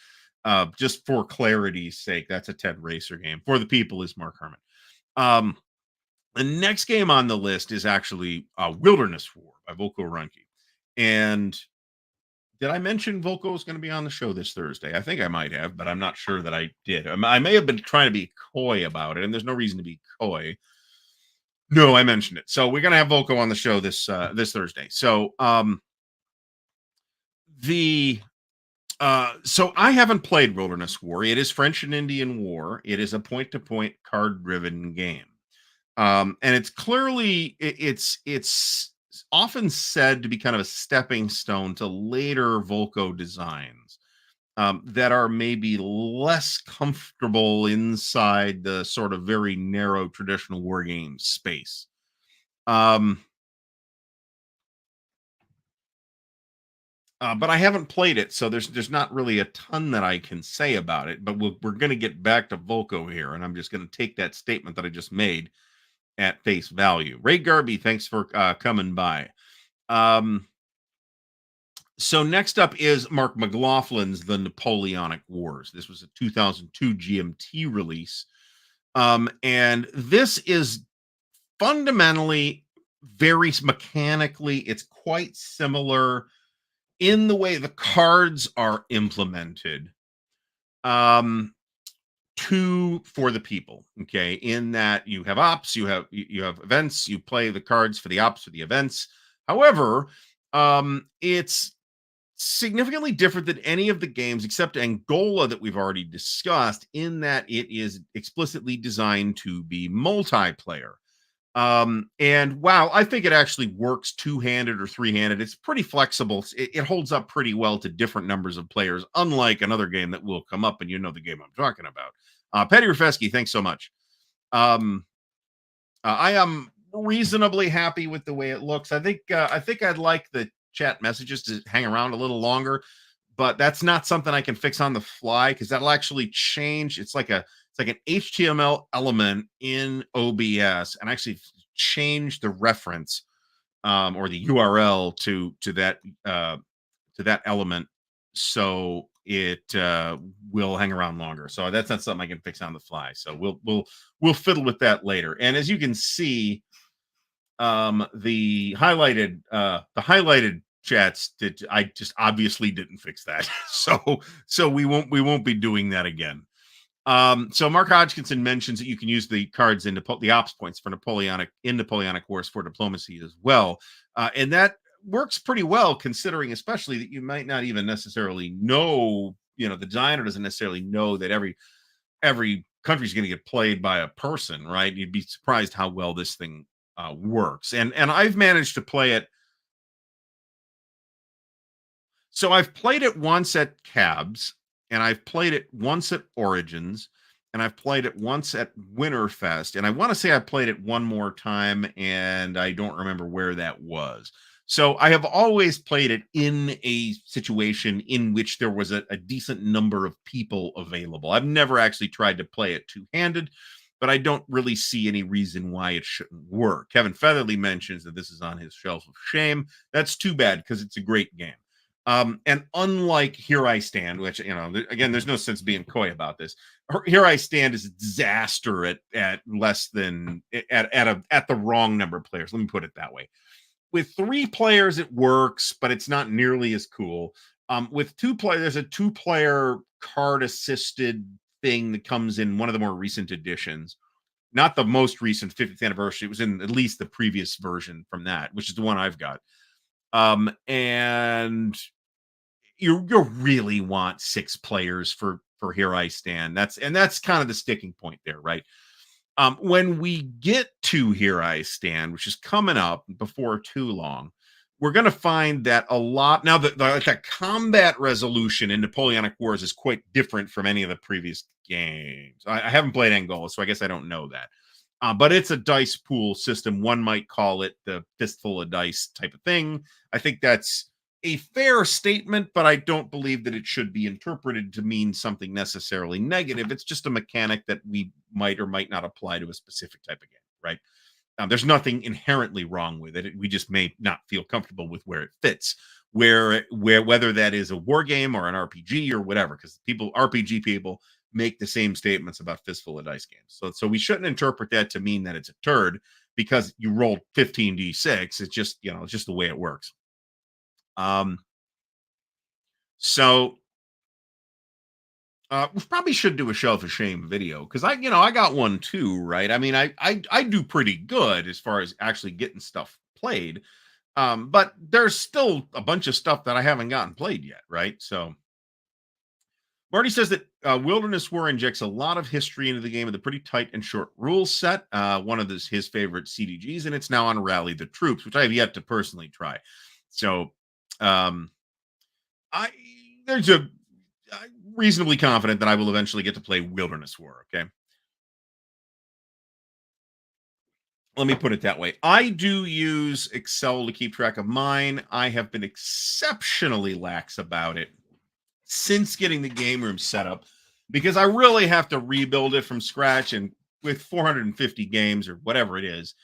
A: just for clarity's sake, that's a Ted Racer game. For the People is Mark Herman. The next game on the list is actually Wilderness War by Volko Ruhnke. And did I mention Volko is going to be on the show this Thursday? I think I might have, but I'm not sure that I did. I may have been trying to be coy about it, and there's no reason to be coy. No, I mentioned it. So we're going to have Volko on the show this Thursday. So so I haven't played Wilderness War. It is French and Indian War. It is a point-to-point card-driven game. And it's clearly it's often said to be kind of a stepping stone to later Volko designs that are maybe less comfortable inside the sort of very narrow traditional war game space. But I haven't played it, so there's not really a ton that I can say about it. But we're going to get back to Volko here, and I'm just going to take that statement that I just made at face value. Ray Garby, thanks for coming by. So next up is Mark McLaughlin's The Napoleonic Wars. This was a 2002 GMT release. And this is fundamentally very mechanically, it's quite similar in the way the cards are implemented. For the People, okay, in that you have ops, you have events, you play the cards for the ops, for the events. However, it's significantly different than any of the games except Angola that we've already discussed, in that it is explicitly designed to be multiplayer. And wow, I think it actually works two-handed or three-handed. It's pretty flexible. It holds up pretty well to different numbers of players, unlike another game that will come up, and you know the game I'm talking about. Petty Rafesky, thanks so much. I am reasonably happy with the way it looks. I think I'd like the chat messages to hang around a little longer, but that's not something I can fix on the fly because that'll actually change. It's like an HTML element in OBS and actually change the reference or the URL to that element, so it will hang around longer. So that's not something I can fix on the fly. So we'll fiddle with that later. And as you can see, the highlighted chats that I just obviously didn't fix that. So we won't be doing that again. So Mark Hodgkinson mentions that you can use the cards in the ops points for Napoleonic Wars for diplomacy as well, and that works pretty well considering, especially that you might not even necessarily know. The designer doesn't necessarily know that every country is going to get played by a person, right? You'd be surprised how well this thing works, and I've managed to play it. So I've played it once at Cabs, and I've played it once at Origins, and I've played it once at Winterfest, and I want to say I played it one more time, and I don't remember where that was. So I have always played it in a situation in which there was a decent number of people available. I've never actually tried to play it two-handed, but I don't really see any reason why it shouldn't work. Kevin Featherly mentions that this is on his shelf of shame. That's too bad because it's a great game. And unlike Here I Stand, which again, there's no sense being coy about this. Here I Stand is a disaster at less than at the wrong number of players. Let me put it that way. With 3 players, it works, but it's not nearly as cool. With 2 players, there's a 2-player card assisted thing that comes in one of the more recent editions. Not the most recent 50th anniversary. It was in at least the previous version from that, which is the one I've got. And you really want 6 players for Here I Stand. That's kind of the sticking point there, right? When we get to Here I Stand, which is coming up before too long, we're going to find that a lot now that the combat resolution in Napoleonic Wars is quite different from any of the previous games. I haven't played Angola, so I guess I don't know that. But it's a dice pool system. One might call it the fistful of dice type of thing. I think that's a fair statement, but I don't believe that it should be interpreted to mean something necessarily negative. It's just a mechanic that we might or might not apply to a specific type of game, right? There's nothing inherently wrong with it. We just may not feel comfortable with where it fits, whether that is a war game or an RPG or whatever, because RPG people make the same statements about fistful of dice games. So we shouldn't interpret that to mean that it's a turd because you rolled 15d6. It's just it's just the way it works. So we probably should do a shelf of shame video because I got one too, right? I mean, I do pretty good as far as actually getting stuff played. But there's still a bunch of stuff that I haven't gotten played yet, right? So Marty says that Wilderness War injects a lot of history into the game with a pretty tight and short rules set. One of his favorite CDGs, and it's now on Rally the Troops, which I have yet to personally try. So I'm reasonably confident that I will eventually get to play Wilderness War. Okay. Let me put it that way. I do use Excel to keep track of mine. I have been exceptionally lax about it since getting the game room set up because I really have to rebuild it from scratch. And with 450 games or whatever it is,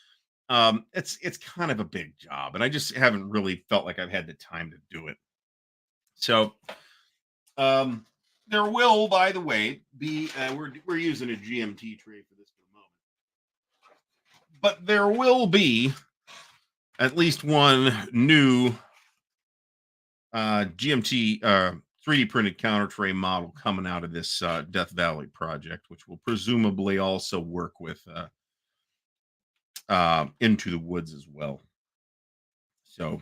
A: it's kind of a big job. And I just haven't really felt like I've had the time to do it. So there will, by the way, be we're using a GMT tray for this for a moment, but there will be at least one new GMT 3D printed counter tray model coming out of this Death Valley project, which will presumably also work with Into the Woods as well. So.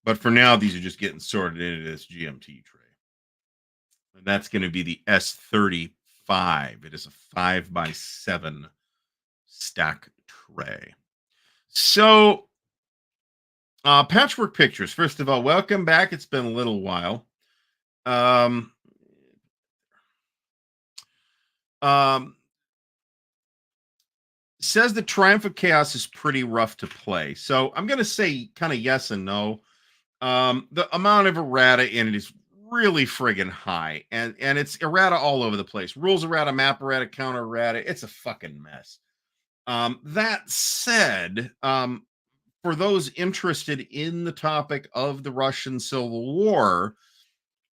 A: But for now, these are just getting sorted into this GMT tray. And that's going to be the S35. It is a 5x7 stack tray. So, Patchwork Pictures, first of all, welcome back. It's been a little while. Says the Triumph of Chaos is pretty rough to play. So I'm going to say kind of yes and no. The amount of errata in it is really friggin' high, and it's errata all over the place. Rules errata, map errata, counter errata. It's a fucking mess. That said, for those interested in the topic of the Russian Civil War,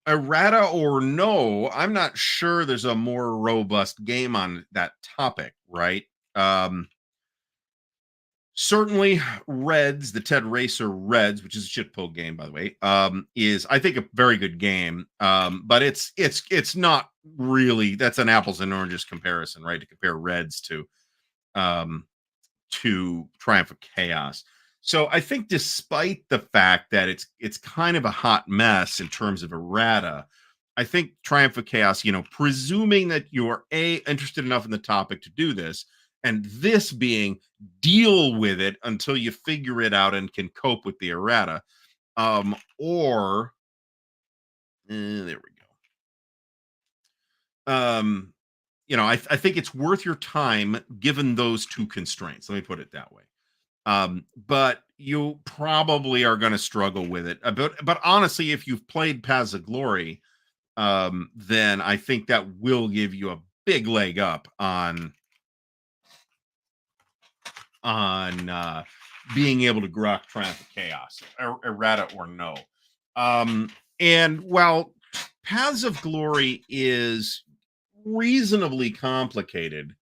A: errata or no, I'm not sure there's a more robust game on that topic, right? Certainly, Reds, the Ted Racer Reds, which is a shitpo game, by the way, is I think a very good game. But it's not really, that's an apples and oranges comparison, right? To compare Reds um to Triumph of Chaos. So I think despite the fact that it's kind of a hot mess in terms of errata, I think Triumph of Chaos, presuming that you're a interested enough in the topic to do this, and this being deal with it until you figure it out and can cope with the errata. Or there we go. I think it's worth your time given those two constraints. Let me put it that way. But you probably are going to struggle with it. But honestly, if you've played Paths of Glory, then I think that will give you a big leg up on being able to grok Triumph of Chaos, errata or no. And while Paths of Glory is reasonably complicated,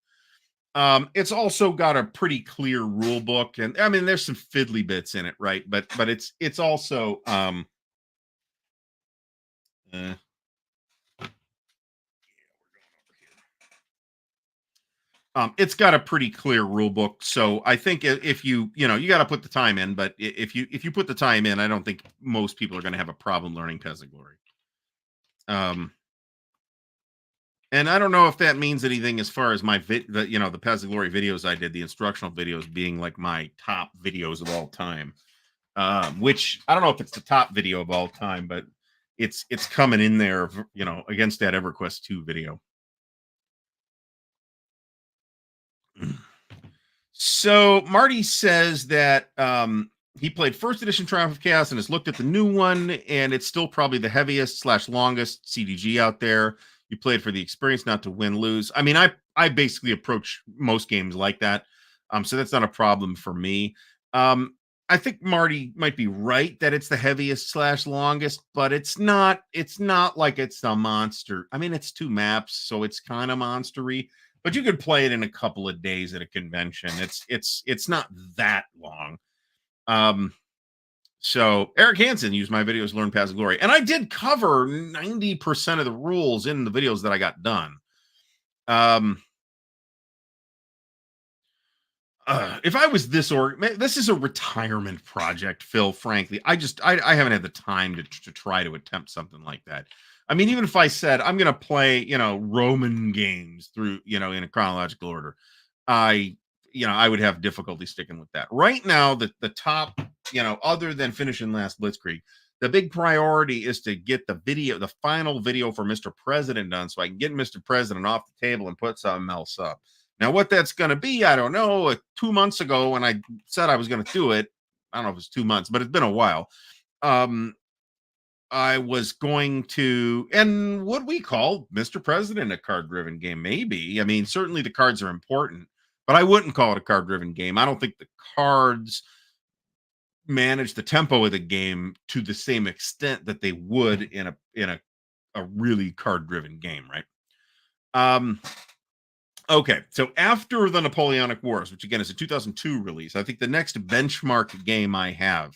A: it's also got a pretty clear rule book, and I mean, there's some fiddly bits in it, right? But it's also eh, it's got a pretty clear rule book. So I think if you got to put the time in, but if you put the time in, I don't think most people are going to have a problem learning Peasant Glory. And I don't know if that means anything as far as the Peasant Glory videos I did, the instructional videos being like my top videos of all time. Which I don't know if it's the top video of all time, but it's coming in there, against that EverQuest 2 video. So Marty says that he played first edition Triumph of Chaos and has looked at the new one, and it's still probably the heaviest / longest CDG out there. You played for the experience, not to win lose. I mean, I basically approach most games like that, so that's not a problem for me. I think Marty might be right that it's the heaviest / longest, but it's not. It's not like it's a monster. I mean, it's 2 maps, so it's kind of monstery. But you could play it in a couple of days at a convention. It's not that long. So Eric Hansen used my videos to learn Paths of Glory, and I did cover 90% of the rules in the videos that I got done. If I was this this is a retirement project, Phil. Frankly, I haven't had the time to try to attempt something like that. I mean, even if I said I'm going to play, Roman games through, in a chronological order, I would have difficulty sticking with that. Right now, the top, other than finishing last Blitzkrieg, the big priority is to get the final video for Mr. President done, so I can get Mr. President off the table and put something else up. Now, what that's going to be, I don't know. 2 months ago, when I said I was going to do it, I don't know if it's 2 months, but it's been a while. I was going to, and what we call Mr. President a card-driven game, maybe. I mean, certainly the cards are important, but I wouldn't call it a card-driven game. I don't think the cards manage the tempo of the game to the same extent that they would in a really card-driven game, right? Okay, so after the Napoleonic Wars, which again is a 2002 release, I think the next benchmark game I have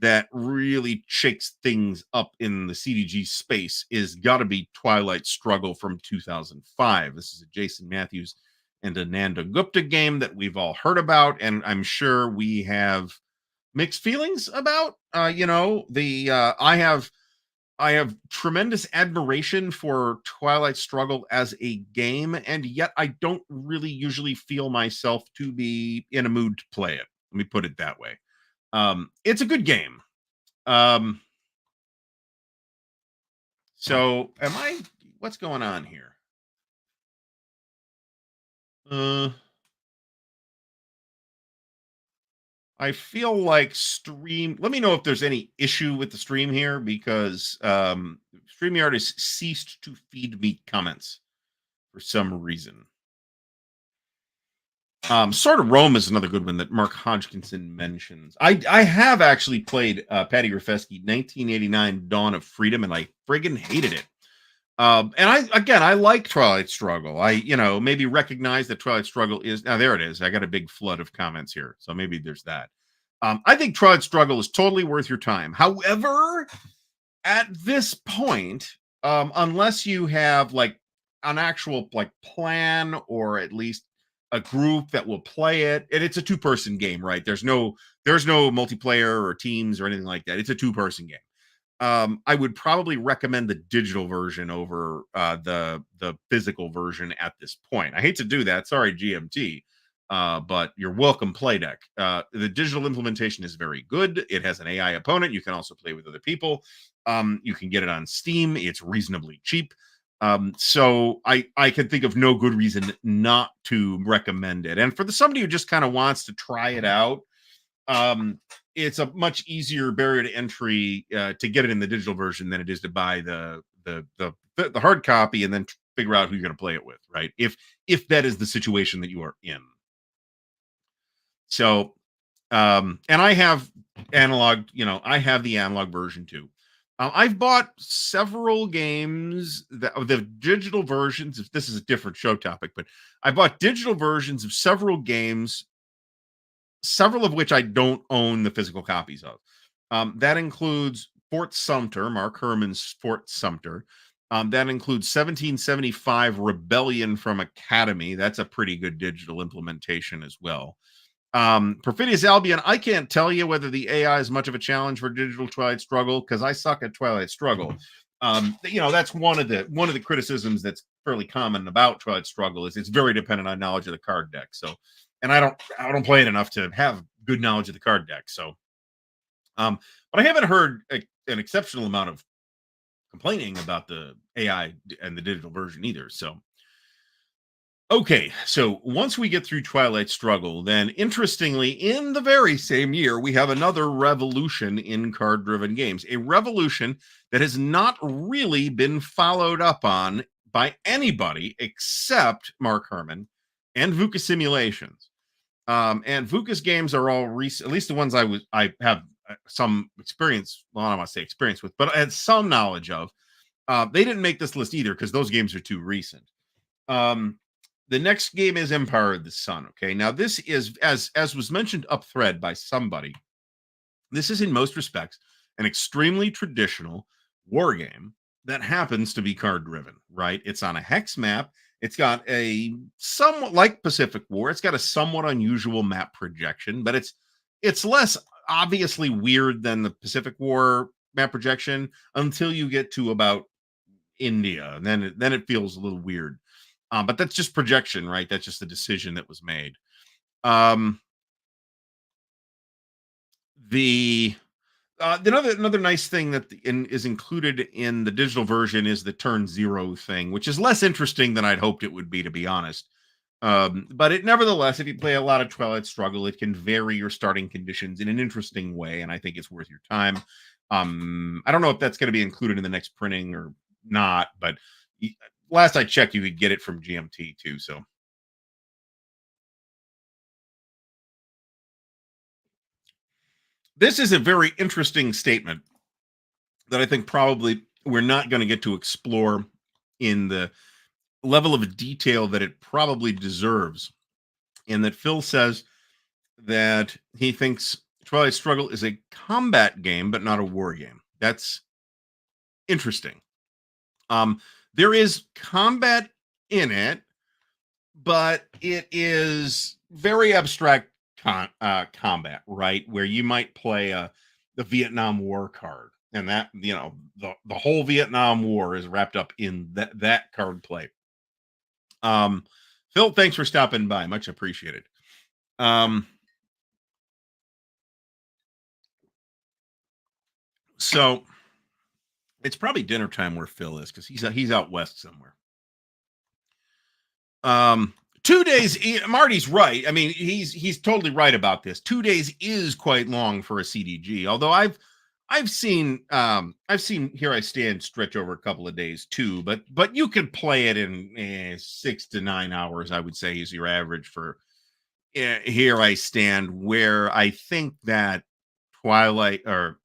A: that really shakes things up in the CDG space is got to be Twilight Struggle from 2005. This is a Jason Matthews and Ananda Gupta game that we've all heard about, and I'm sure we have mixed feelings about. I have tremendous admiration for Twilight Struggle as a game, and yet I don't really usually feel myself to be in a mood to play it. Let me put it that way. It's a good game. So what's going on here? I feel like stream. Let me know if there's any issue with the stream here, because StreamYard has ceased to feed me comments for some reason. Sword of Rome is another good one that Mark Hodgkinson mentions. I have actually played Patty Rafesky 1989 Dawn of Freedom, and I friggin' hated it. And I like Twilight Struggle. Maybe recognize that Twilight Struggle is now there it is. I got a big flood of comments here. So maybe there's that. I think Twilight Struggle is totally worth your time. However, at this point, unless you have like an actual like plan or at least a group that will play it, and it's a two-person game, right? There's no multiplayer or teams or anything like that. It's a two-person game. I would probably recommend the digital version over the physical version at this point. I hate to do that. Sorry, GMT. But you're welcome, play deck. The digital implementation is very good. It has an AI opponent. You can also play with other people. You can get it on Steam. It's reasonably cheap. So I can think of no good reason not to recommend it. And for somebody who just kind of wants to try it out, it's a much easier barrier to entry to get it in the digital version than it is to buy the hard copy and then figure out who you're going to play it with, right? If that is the situation that you are in. So, and I have analog, I have the analog version too. I've bought several games that the digital versions. If this is a different show topic, but I bought digital versions of several games, several of which I don't own the physical copies of. That includes Fort Sumter, Mark Herman's Fort Sumter. That includes 1775 Rebellion from Academy. That's a pretty good digital implementation as well. Perfidious Albion, I can't tell you whether the AI is much of a challenge for digital Twilight Struggle because I suck at Twilight Struggle. That's one of the criticisms that's fairly common about Twilight Struggle is it's very dependent on knowledge of the card deck. So, and I don't play it enough to have good knowledge of the card deck. So, but I haven't heard an exceptional amount of complaining about the AI and the digital version either. So, okay, so once we get through Twilight Struggle, then interestingly, in the very same year, we have another revolution in card driven games, a revolution that has not really been followed up on by anybody except Mark Herman and VUCA Simulations. And VUCA's games are all recent, at least the ones I have some experience, well, I don't want to say experience with, but I had some knowledge of. They didn't make this list either because those games are too recent. The next game is Empire of the Sun. Okay, now this is as was mentioned up thread by somebody. This is in most respects an extremely traditional war game that happens to be card driven. Right? It's on a hex map. It's got a somewhat like Pacific War. It's got a somewhat unusual map projection, but it's less obviously weird than the Pacific War map projection until you get to about India, and then it feels a little weird. But that's just projection, right? That's just the decision that was made. The another nice thing that is included in the digital version is the turn zero thing, which is less interesting than I'd hoped it would be, to be honest. But it nevertheless, if you play a lot of Twilight Struggle, it can vary your starting conditions in an interesting way, and I think it's worth your time. I don't know if that's going to be included in the next printing or not, but last I checked, you could get it from GMT too. So, this is a very interesting statement that I think probably we're not going to get to explore in the level of detail that it probably deserves. And that Phil says that he thinks Twilight Struggle is a combat game, but not a war game. That's interesting. There is combat in it, but it is very abstract combat, right? Where you might play the Vietnam War card, and that the whole Vietnam War is wrapped up in that card play. Phil, thanks for stopping by, much appreciated. So it's probably dinner time where Phil is because he's out west somewhere. 2 days. Marty's right. I mean, he's totally right about this. 2 days is quite long for a CDG. Although I've seen Here I Stand stretch over a couple of days too. But you can play it in 6 to 9 hours. I would say is your average for Here I Stand. Where I think that Twilight or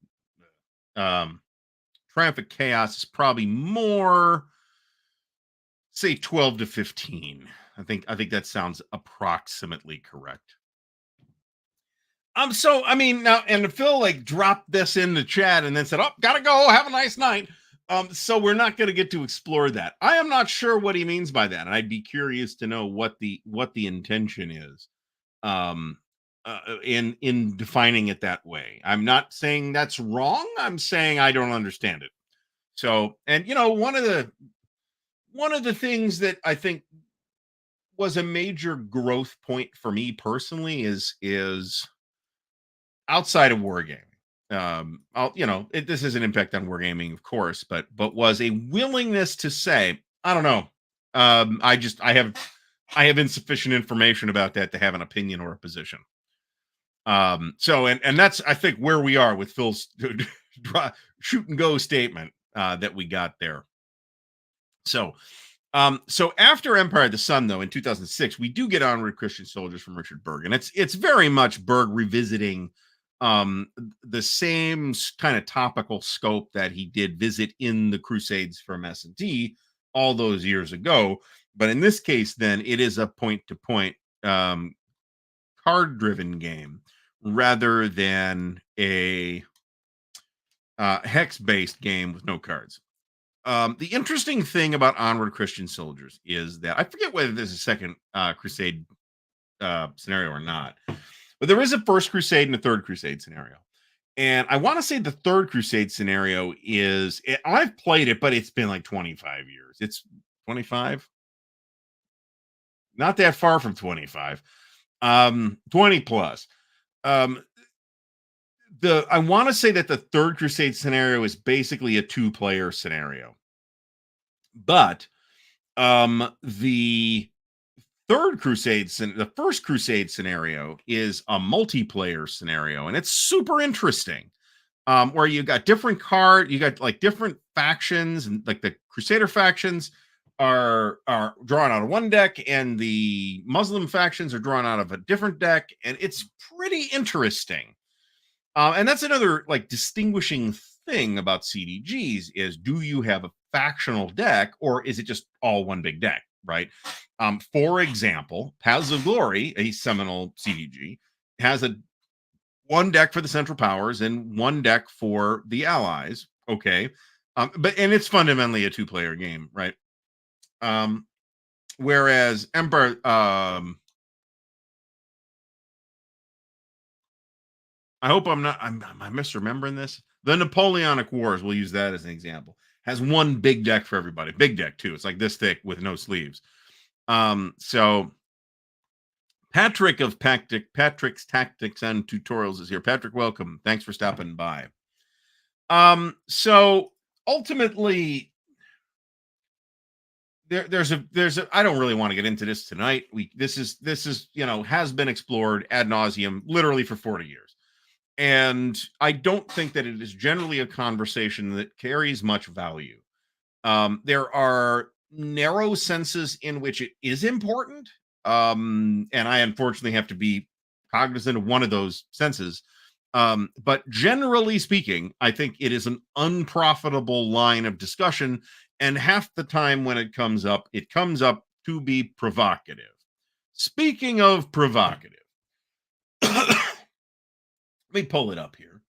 A: Triumph of Chaos is probably more say 12 to 15. I think that sounds approximately correct. So I mean now, and Phil like dropped this in the chat and then said, "Oh, gotta go. Have a nice night." So we're not going to get to explore that. I am not sure what he means by that, and I'd be curious to know what the intention is. Um, in defining it that way. I'm not saying that's wrong. I'm saying I don't understand it. So, and one of the things that I think was a major growth point for me personally is outside of wargaming. This is an impact on wargaming, of course, but was a willingness to say, I don't know. I have insufficient information about that to have an opinion or a position. So that's I think where we are with Phil's shoot and go statement that we got there. So after Empire of the Sun, though, in 2006, we do get Onward Christian Soldiers from Richard Berg, and it's very much Berg revisiting the same kind of topical scope that he did visit in the Crusades from S&T all those years ago. But in this case, then it is a point-to-point card-driven game rather than a hex-based game with no cards. The interesting thing about Onward Christian Soldiers is that I forget whether there's a second Crusade scenario or not, but there is a first Crusade and a third Crusade scenario. And I want to say the third Crusade scenario I've played it, but it's been like 25 years. It's 25, not that far from 25, 20 plus. I want to say that the third Crusade scenario is basically a 2-player scenario. But the first Crusade scenario is a multiplayer scenario, and it's super interesting. Where you got you got like different factions, and like the Crusader factions are drawn out of one deck, and the Muslim factions are drawn out of a different deck, and it's pretty interesting. And that's another like distinguishing thing about CDGs is, do you have a factional deck or is it just all one big deck, right? For example, Paths of Glory, a seminal CDG, has one deck for the Central Powers and one deck for the Allies. Okay. And it's fundamentally a 2-player game, right? Whereas Empire, I hope I'm misremembering this. The Napoleonic Wars, we'll use that as an example, has one big deck for everybody. Big deck, too. It's like this thick with no sleeves. So Patrick of Patrick's Tactics and Tutorials is here. Patrick, welcome. Thanks for stopping by. So ultimately, there's a I don't really want to get into this tonight. This is has been explored ad nauseum literally for 40 years. And I don't think that it is generally a conversation that carries much value. There are narrow senses in which it is important. And I unfortunately have to be cognizant of one of those senses. But generally speaking, I think it is an unprofitable line of discussion. And half the time when it comes up to be provocative. Speaking of provocative, let me pull it up here.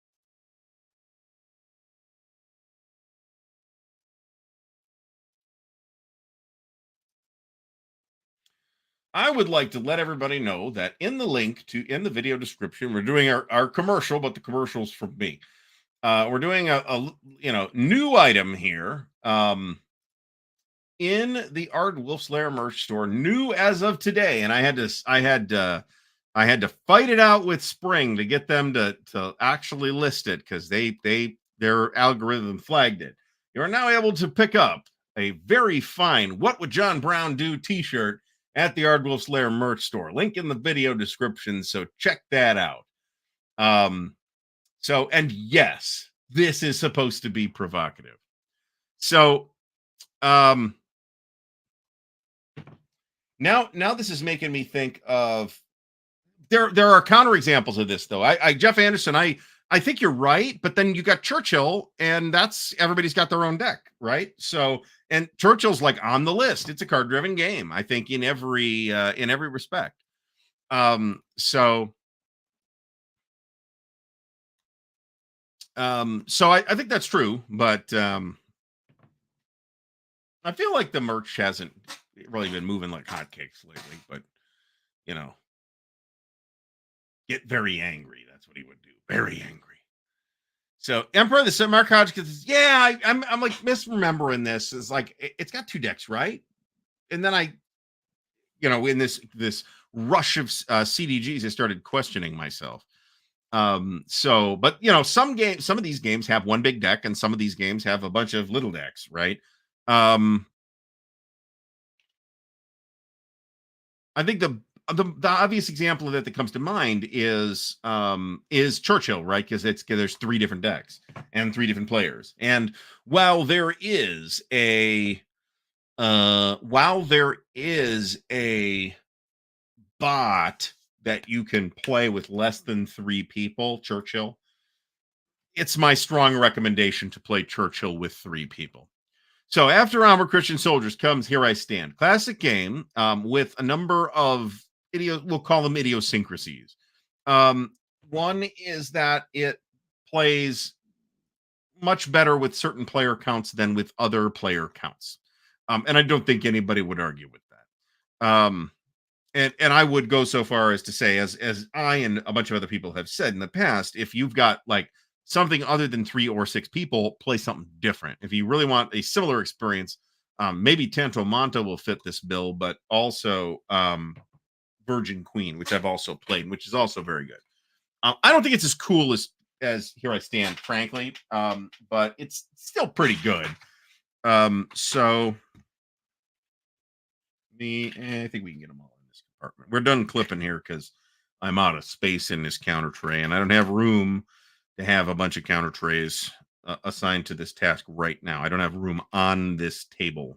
A: I would like to let everybody know that in the video description, we're doing our commercial, but the commercial's from me. We're doing a new item here in the Ardwulf's Lair merch store, new as of today, and I had to fight it out with Spring to get them to actually list it because their algorithm flagged it. You are now able to pick up a very fine "What Would John Brown Do" t-shirt at the Ardwulf's Lair merch store. Link in the video description, so check that out. And yes, this is supposed to be provocative. So now this is making me think of there are counterexamples of this though. Jeff Anderson, I I think you're right, but then you got Churchill, and that's everybody's got their own deck, right? So, and Churchill's like on the list. It's a card-driven game, I think, in every respect. So I think that's true, but I feel like the merch hasn't really been moving like hotcakes lately, but you know, get very angry. That's what he would do. Very angry. So Emperor of the Sun, Mark Hodgkins says, yeah, I'm like misremembering this. Is like it's got two decks, right? And then in this rush of CDGs, I started questioning myself. But some of these games have one big deck, and some of these games have a bunch of little decks, right? Um, I think the obvious example of that comes to mind is Churchill, right? Because there's three different decks and three different players. And while there is a bot that you can play with less than three people, Churchill, it's my strong recommendation to play Churchill with three people. So after Armored Christian Soldiers comes Here I Stand. Classic game with a number of we'll call them idiosyncrasies. One is that it plays much better with certain player counts than with other player counts. And I don't think anybody would argue with that. And I would go so far as to say, as I and a bunch of other people have said in the past, if you've got like something other than 3 or 6 people, play something different. If you really want a similar experience, maybe Tanto Manta will fit this bill, but also Virgin Queen, which I've also played, which is also very good. I don't think it's as cool as Here I Stand, frankly, but it's still pretty good. So I think we can get them all in this compartment. We're done clipping here because I'm out of space in this counter tray, and I don't have room to have a bunch of counter trays assigned to this task right now. I don't have room on this table.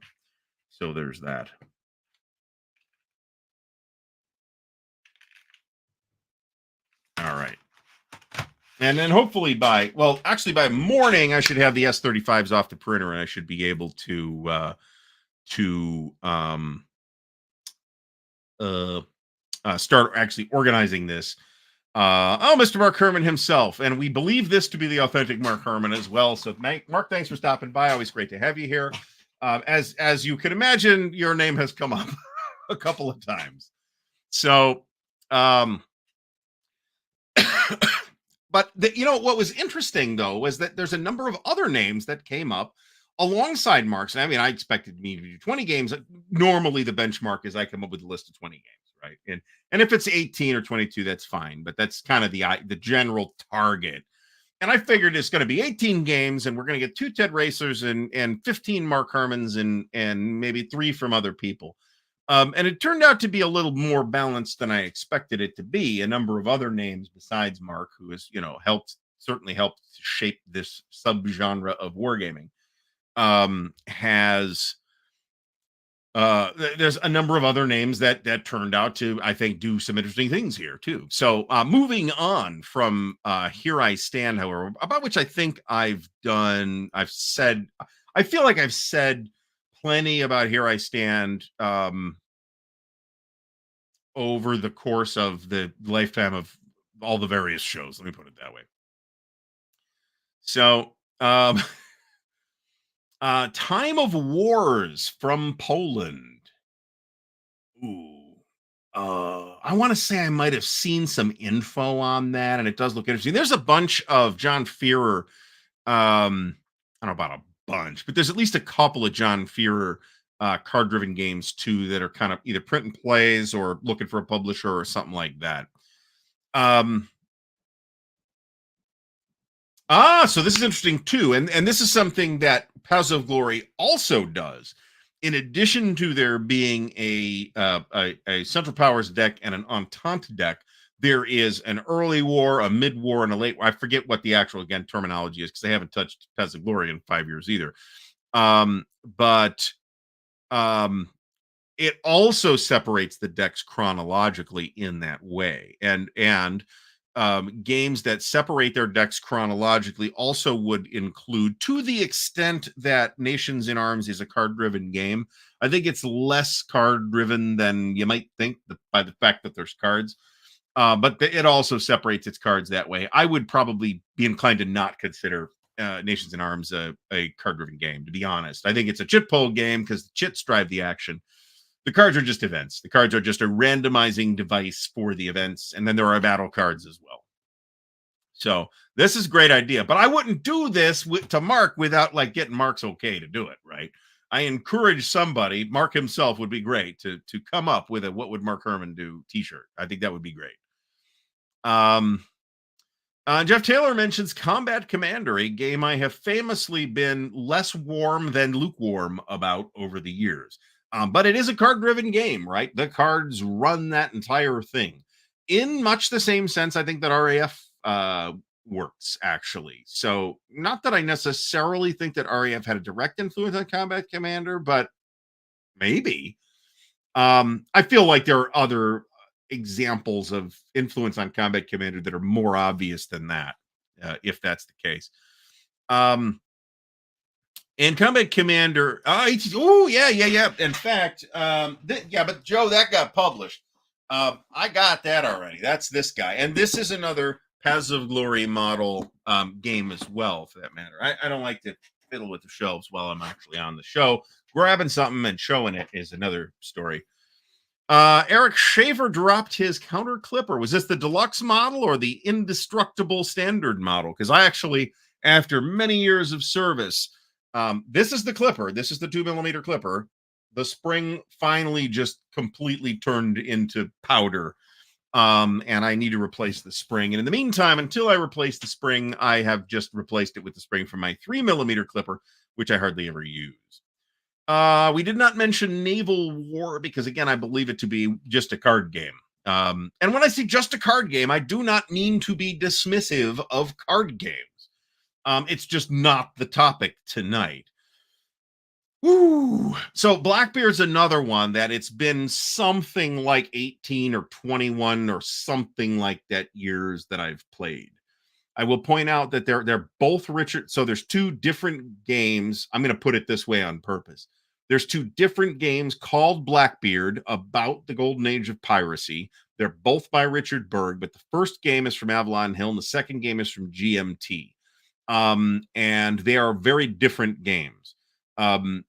A: So there's that. All right. And then hopefully by morning, I should have the S35s off the printer, and I should be able to start actually organizing this. Mr. Mark Herman himself, and we believe this to be the authentic Mark Herman as well. So, Mark, thanks for stopping by. Always great to have you here. As you can imagine, your name has come up a couple of times. So, but what was interesting though was that there's a number of other names that came up alongside Mark's. I mean, I expected me to do 20 games. Normally, the benchmark is I come up with a list of 20 games, right? And if it's 18 or 22, that's fine. But that's kind of the general target. And I figured it's going to be 18 games, and we're going to get 2 Ted Racers and 15 Mark Hermans and maybe 3 from other people. And it turned out to be a little more balanced than I expected it to be. A number of other names besides Mark, who has certainly helped shape this subgenre of wargaming, there's a number of other names that turned out to, I think, do some interesting things here too. So moving on from Here I Stand, however, about which I think I feel like I've said plenty about Here I Stand over the course of the lifetime of all the various shows. Let me put it that way. So Time of Wars from Poland. Ooh. I want to say I might have seen some info on that, and it does look interesting. There's a bunch of John Fearer. I don't know about a bunch, but there's at least a couple of John Fearer card-driven games too that are kind of either print and plays or looking for a publisher or something like that. So this is interesting too, and this is something that Paths of Glory also does. In addition to there being a Central Powers deck and an Entente deck, there is an early war, a mid war, and a late war. I forget what the actual terminology is because I haven't touched Paths of Glory in 5 years either. But it also separates the decks chronologically in that way, and games that separate their decks chronologically also would include, to the extent that Nations in Arms is a card-driven game. I think it's less card-driven than you might think by the fact that there's cards. But it also separates its cards that way. I would probably be inclined to not consider Nations in Arms a card-driven game, to be honest. I think it's a chit pull game because the chits drive the action. The cards are just events. The cards are just a randomizing device for the events, and then there are battle cards as well. So this is a great idea, but I wouldn't do this to Mark without like getting Mark's okay to do it, right? I encourage somebody, Mark himself would be great to come up with a "What would Mark Herman do" T-shirt. I think that would be great. Jeff Taylor mentions Combat Commander, a game I have famously been less warm than lukewarm about over the years. But it is a card-driven game, right? The cards run that entire thing in much the same sense, I think, that RAF works, actually. So not that I necessarily think that RAF had a direct influence on Combat Commander, but maybe. I feel like there are other examples of influence on Combat Commander that are more obvious than that, if that's the case. And Combat Commander, yeah. In fact, but Joe, that got published. I got that already. That's this guy, and this is another Paths of Glory model game as well, for that matter. I don't like to fiddle with the shelves while I'm actually on the show. Grabbing something and showing it is another story. Eric Shaver dropped his counter clipper. Was this the deluxe model or the indestructible standard model? Because I actually, after many years of service, this is the clipper. This is the 2mm clipper. The spring finally just completely turned into powder. And I need to replace the spring. And in the meantime, until I replace the spring, I have just replaced it with the spring from my 3mm clipper, which I hardly ever use. We did not mention Naval War because, again, I believe it to be just a card game. And when I say just a card game, I do not mean to be dismissive of card games. It's just not the topic tonight. Woo! So Blackbeard's another one that it's been something like 18 or 21 or something like that years that I've played. I will point out that they're both Richard. So there's two different games. I'm going to put it this way on purpose. There's two different games called Blackbeard about the golden age of piracy. They're both by Richard Berg, but the first game is from Avalon Hill and the second game is from GMT. And they are very different games.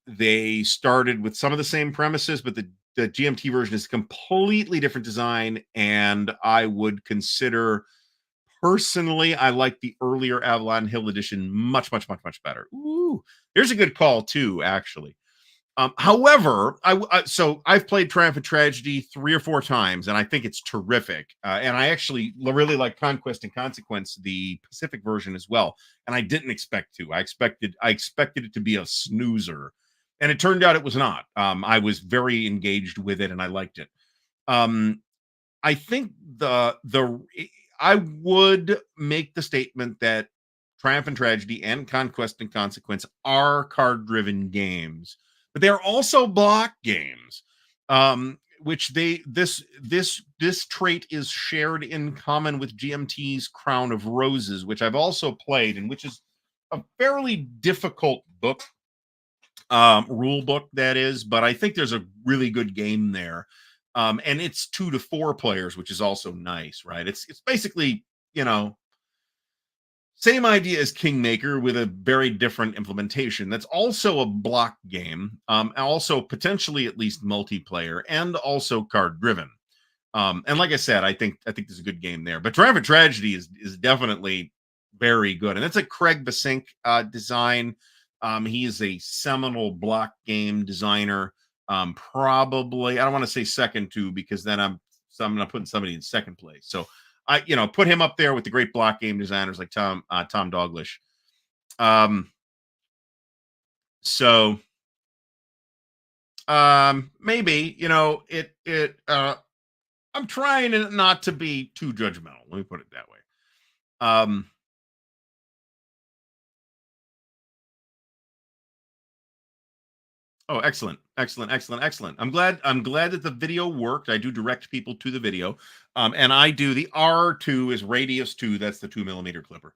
A: They started with some of the same premises, but the GMT version is completely different design, and I would consider personally, I like the earlier Avalon Hill edition much much better. Ooh, here's a good call too, actually. However, so I've played Triumph and Tragedy 3 or 4 times, and I think it's terrific. And I actually really like Conquest and Consequence, the Pacific version as well. And I didn't expect to. I expected it to be a snoozer, and it turned out it was not. I was very engaged with it, and I liked it. I think I would make the statement that Triumph and Tragedy and Conquest and Consequence are card-driven games, but they are also block games, which this trait is shared in common with GMT's Crown of Roses, which I've also played, and which is a fairly difficult book, rule book that is, but I think there's a really good game there. And it's 2 to 4 players, which is also nice, right? It's basically, same idea as Kingmaker with a very different implementation. That's also a block game, also potentially at least multiplayer, and also card driven. And like I said, I think there's a good game there. But Triumph and Tragedy is definitely very good, and it's a Craig Basink design. He is a seminal block game designer. Probably I don't want to say second to, because then I'm not putting somebody in second place. So I put him up there with the great block game designers like Tom Doglish. So maybe I'm trying not to be too judgmental. Let me put it that way. Oh, excellent, excellent, excellent, excellent. I'm glad that the video worked. I do direct people to the video. And I do the R2 is radius 2. That's the 2 millimeter clipper.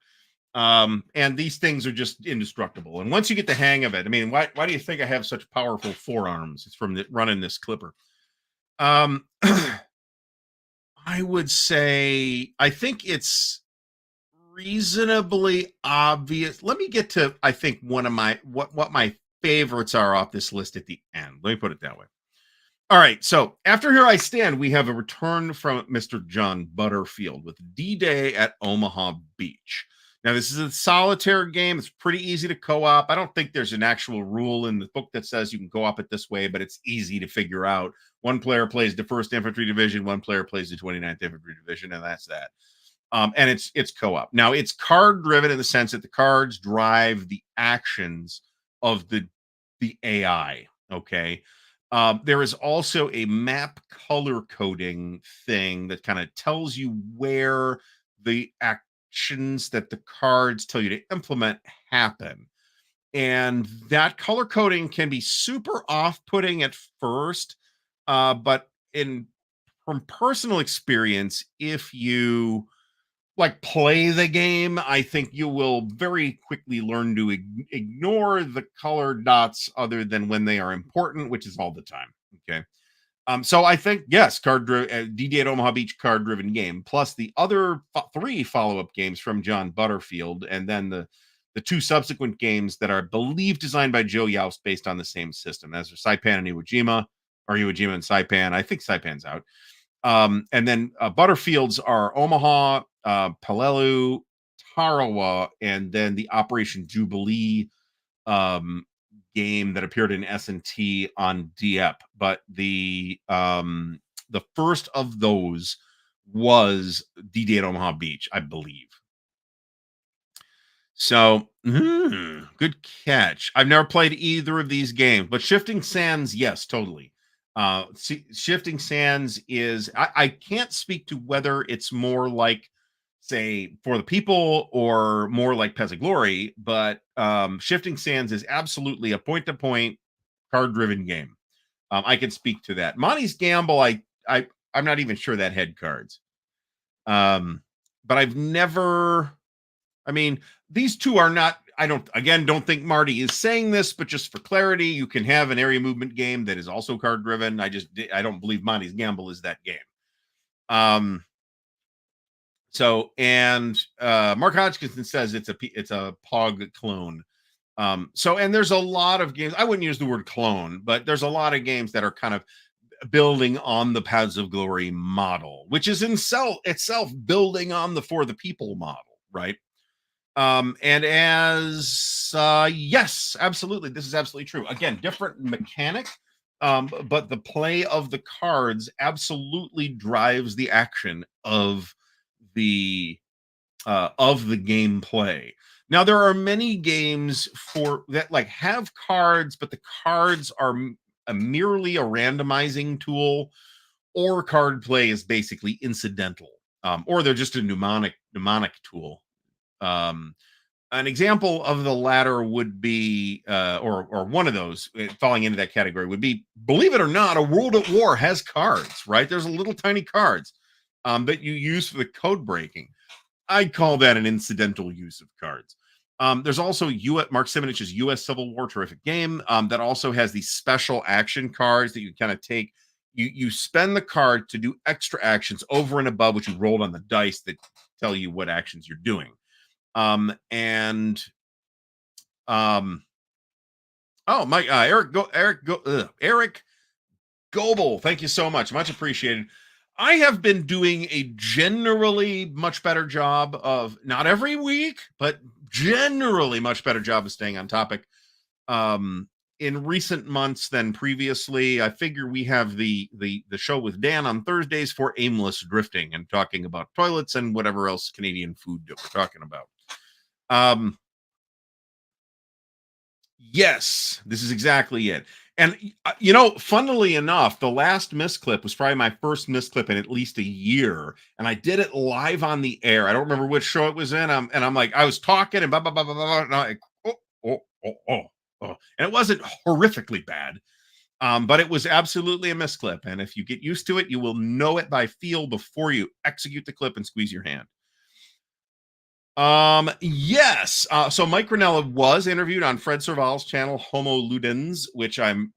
A: And these things are just indestructible. And once you get the hang of it, I mean, why do you think I have such powerful forearms? It's from running this clipper. Um, I would say I think it's reasonably obvious. Let me get to I think one of my what my favorites are off this list at the end. Let me put it that way. All right, so after Here I Stand, we have a return from Mr. John Butterfield with D-Day at Omaha Beach. Now, this is a solitaire game. It's pretty easy to co-op. I don't think there's an actual rule in the book that says you can co-op it this way, but it's easy to figure out. One player plays the 1st Infantry Division, one player plays the 29th Infantry Division, and that's that. And it's co-op. Now, it's card driven in the sense that the cards drive the actions of the AI. Okay. There is also a map color coding thing that kind of tells you where the actions that the cards tell you to implement happen. And that color coding can be super off-putting at first, but in from personal experience, if you like play the game, I think you will very quickly learn to ignore the color dots other than when they are important, which is all the time. Okay. So I think yes, DD at Omaha Beach card driven game, plus the other 3 follow-up games from John Butterfield, and then the 2 subsequent games that are believed designed by Joe Youst based on the same system. Those are Saipan and Iwo Jima, or Iwo Jima and Saipan. I think Saipan's out. And then Butterfields are Omaha, Pelelu, Tarawa, and then the Operation Jubilee um, game that appeared in S&T on DEP. But the first of those was D-Day at Omaha Beach, I believe. So, good catch. I've never played either of these games, but Shifting Sands, yes, totally. Shifting Sands is I can't speak to whether it's more like, say, For the People or more like Pezza Glory, but Shifting Sands is absolutely a point-to-point card-driven game. I can speak to that. Monty's Gamble, I'm not even sure that had cards. But I've never. I mean, these two are not. I don't think Marty is saying this, but just for clarity, you can have an area movement game that is also card driven. I don't believe Monty's Gamble is that game. So and Mark Hodgkinson says it's a Pog clone. So and there's a lot of games. I wouldn't use the word clone, but there's a lot of games that are kind of building on the Paths of Glory model, which is in itself building on the For the People model, right? And as yes, absolutely, this is absolutely true. Again, different mechanic, but the play of the cards absolutely drives the action of the gameplay. Now, there are many games for that like have cards, but the cards are merely a randomizing tool, or card play is basically incidental, or they're just a mnemonic tool. An example of the latter would be, or one of those falling into that category would be, believe it or not, a World at War has cards, right? There's a little tiny cards that you use for the code breaking. I'd call that an incidental use of cards. There's also Mark Simonich's U.S. Civil War, terrific game, that also has these special action cards that you kind of take. You spend the card to do extra actions over and above what you rolled on the dice that tell you what actions you're doing. And oh my Eric Goebel, thank you so much appreciated. I have been doing a generally much better job of, not every week, but generally much better job of staying on topic in recent months than previously. I figure we have the show with Dan on Thursdays for aimless drifting and talking about toilets and whatever else Canadian food that we're talking about. Yes, this is exactly it. And funnily enough, the last misclip was probably my first misclip in at least a year, and I did it live on the air. I don't remember which show it was in. And I'm like, I was talking and blah blah blah blah blah. And I'm like, oh, and it wasn't horrifically bad. But it was absolutely a misclip. And if you get used to it, you will know it by feel before you execute the clip and squeeze your hand. Yes. So Mike Ranella was interviewed on Fred Serval's channel, Homo Ludens, which I'm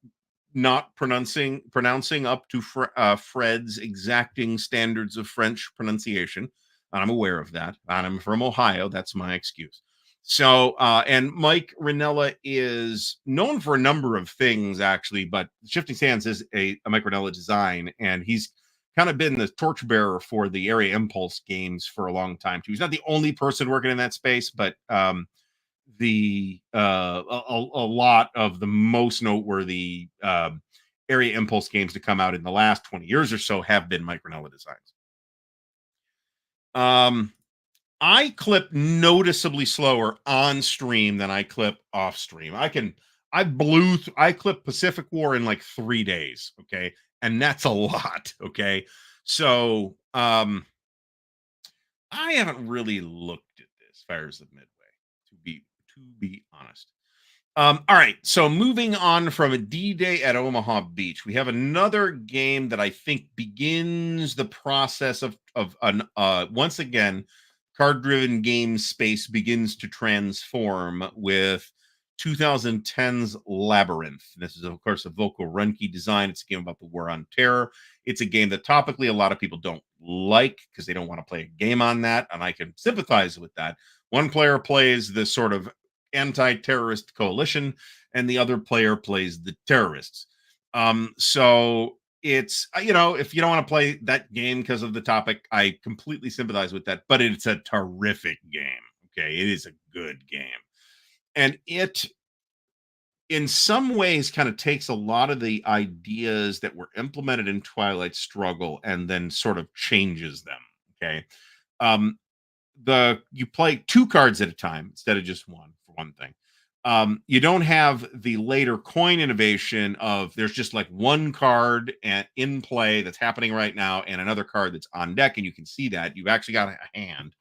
A: not pronouncing up to Fred's exacting standards of French pronunciation. I'm aware of that. And I'm from Ohio. That's my excuse. So, and Mike Ranella is known for a number of things, actually, but Shifting Sands is a Mike Ranella design, and he's kind of been the torchbearer for the Area Impulse games for a long time too. He's not the only person working in that space, but a lot of the most noteworthy Area Impulse games to come out in the last 20 years or so have been Mike Ranella designs. I clip noticeably slower on stream than I clip off stream. I clip Pacific War in like 3 days, okay? And that's a lot, okay? So, I haven't really looked at this Fires of Midway to be honest. All right, so moving on from a D-Day at Omaha Beach, we have another game that I think begins the process of an once again card-driven game space begins to transform with 2010's Labyrinth. This is, of course, a Volko Ruhnke design. It's a game about the war on terror. It's a game that topically a lot of people don't like because they don't want to play a game on that, and I can sympathize with that. One player plays the sort of anti-terrorist coalition, and the other player plays the terrorists. So it's if you don't want to play that game because of the topic, I completely sympathize with that. But it's a terrific game. Okay, it is a good game, and it in some ways kind of takes a lot of the ideas that were implemented in Twilight Struggle and then sort of changes them. Okay. Um, you play 2 cards at a time instead of just one, for one thing. You don't have the later coin innovation of there's just like one card in play that's happening right now and another card that's on deck, and you can see that you've actually got a hand.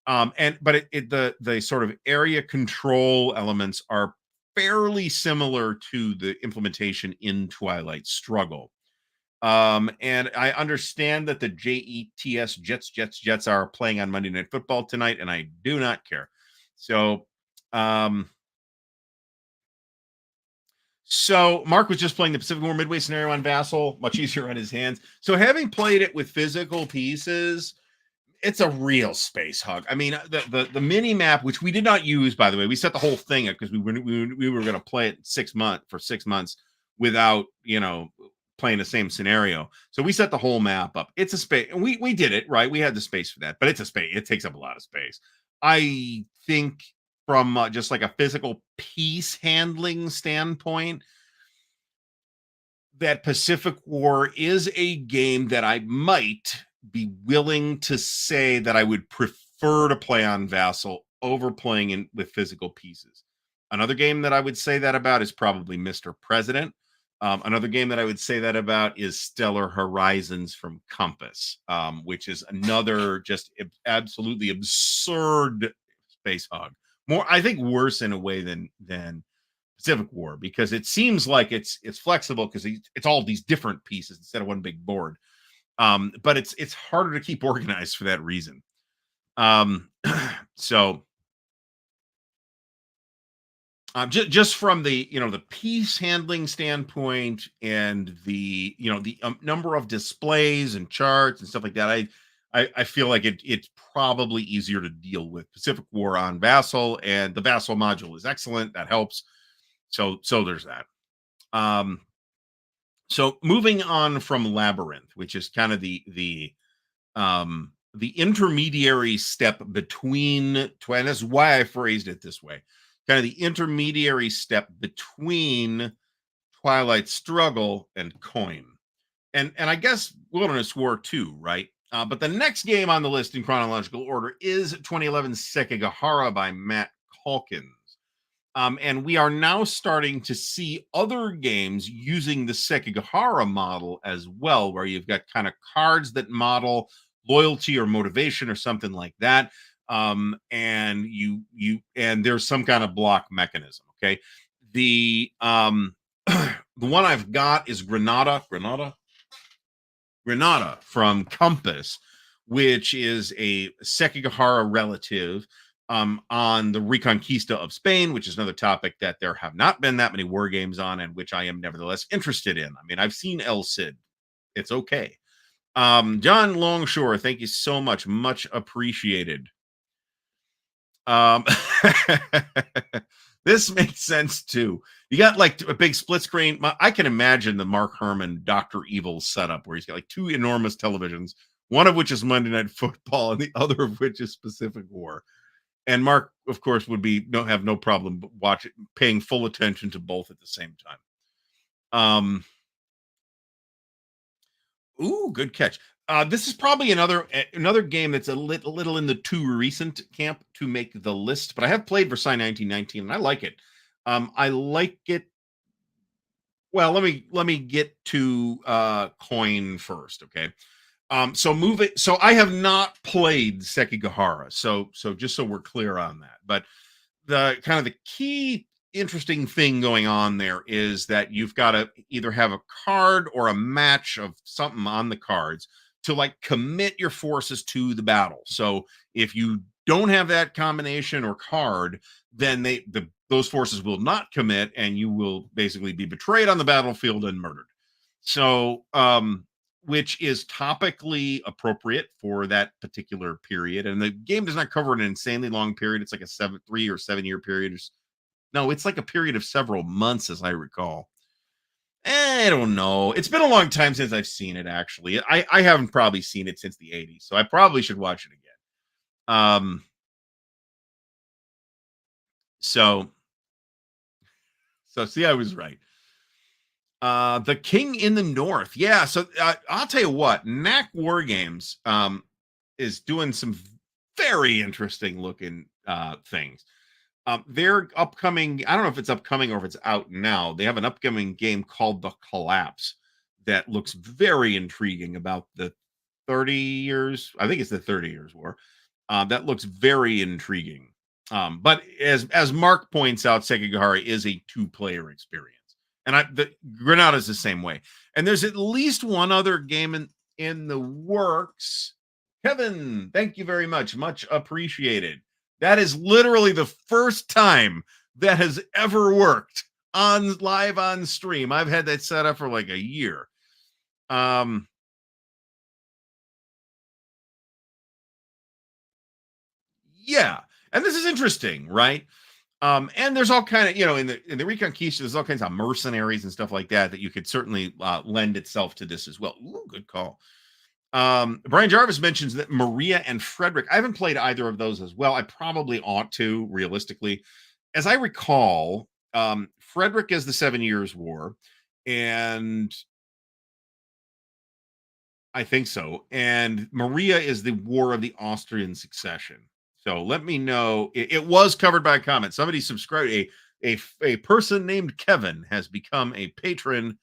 A: The sort of area control elements are fairly similar to the implementation in Twilight Struggle. And I understand that the Jets are playing on Monday Night Football tonight, and I do not care. So, Mark was just playing the Pacific War Midway scenario on Vassal, much easier on his hands. So having played it with physical pieces, it's a real space hug. I mean, the mini map, which we did not use, by the way, we set the whole thing up because we were going to play it 6 months for 6 months without playing the same scenario. So we set the whole map up. It's a space, and we did it right. We had the space for that, but it's a space. It takes up a lot of space. I think from just like a physical piece handling standpoint, that Pacific War is a game that I might be willing to say that I would prefer to play on Vassal over playing with physical pieces. Another game that I would say that about is probably Mr. President. Another game that I would say that about is Stellar Horizons from Compass, which is another just absolutely absurd space hog. More, I think, worse in a way than Pacific War, because it seems like it's flexible because it's all these different pieces instead of one big board. But it's harder to keep organized for that reason. So just from the the piece handling standpoint and the the number of displays and charts and stuff like that, I feel like it's probably easier to deal with Pacific War on Vassal, and the Vassal module is excellent. That helps. So there's that. So moving on from Labyrinth, which is kind of the intermediary step between, and that's why I phrased it this way, kind of the intermediary step between Twilight Struggle and Coin. And I guess Wilderness War too, right? But the next game on the list in chronological order is 2011 Sekigahara by Matt Calkins. And we are now starting to see other games using the Sekigahara model as well, where you've got kind of cards that model loyalty or motivation or something like that. And there's some kind of block mechanism. Okay. The one I've got is Granada from Compass, which is a Sekigahara relative on the Reconquista of Spain, which is another topic that there have not been that many war games on, and which I am nevertheless interested in. I mean, I've seen El Cid. It's okay. John Longshore, thank you so much. Much appreciated. Um, this makes sense too. You got like a big split screen. I can imagine the Mark Herman Dr. Evil setup where he's got like two enormous televisions, one of which is Monday Night Football and the other of which is Pacific War. And Mark, of course, would be have no problem paying full attention to both at the same time. Ooh, good catch. This is probably another game that's a little in the too recent camp to make the list, but I have played Versailles 1919 and I like it. I like it. Well, let me get to coin first, okay? So move it. So I have not played Sekigahara, so just so we're clear on that. But the kind of the key interesting thing going on there is that you've got to either have a card or a match of something on the cards to like commit your forces to the battle. So if you don't have that combination or card, then those forces will not commit and you will basically be betrayed on the battlefield and murdered. So which is topically appropriate for that particular period. And the game does not cover an insanely long period. It's like a 3 or 7 year period. No, it's like a period of several months, as I recall. I don't know. It's been a long time since I've seen it, actually. I haven't probably seen it since the 80s, so I probably should watch it again. So see, I was right. The King in the North. Yeah, so I'll tell you what, Knack Wargames is doing some very interesting looking things. Their upcoming, I don't know if it's upcoming or if it's out now. They have an upcoming game called The Collapse that looks very intriguing about the 30 years. I think it's the 30 Years War. That looks very intriguing. But as Mark points out, Sekigahara is a two-player experience. And the Granada is the same way. And there's at least one other game in the works. Kevin, thank you very much. Much appreciated. That is literally the first time that has ever worked live on stream. I've had that set up for like a year. Yeah. And this is interesting, right? And there's all kind of, in the Reconquista, there's all kinds of mercenaries and stuff like that you could certainly lend itself to this as well. Ooh, good call. Brian Jarvis mentions that Maria and Frederick. I haven't played either of those as well. I probably ought to, realistically. As I recall, Frederick is the 7 Years War, and I think so. And Maria is the War of the Austrian Succession. So let me know. It was covered by a comment. Somebody subscribed. A person named Kevin has become a patron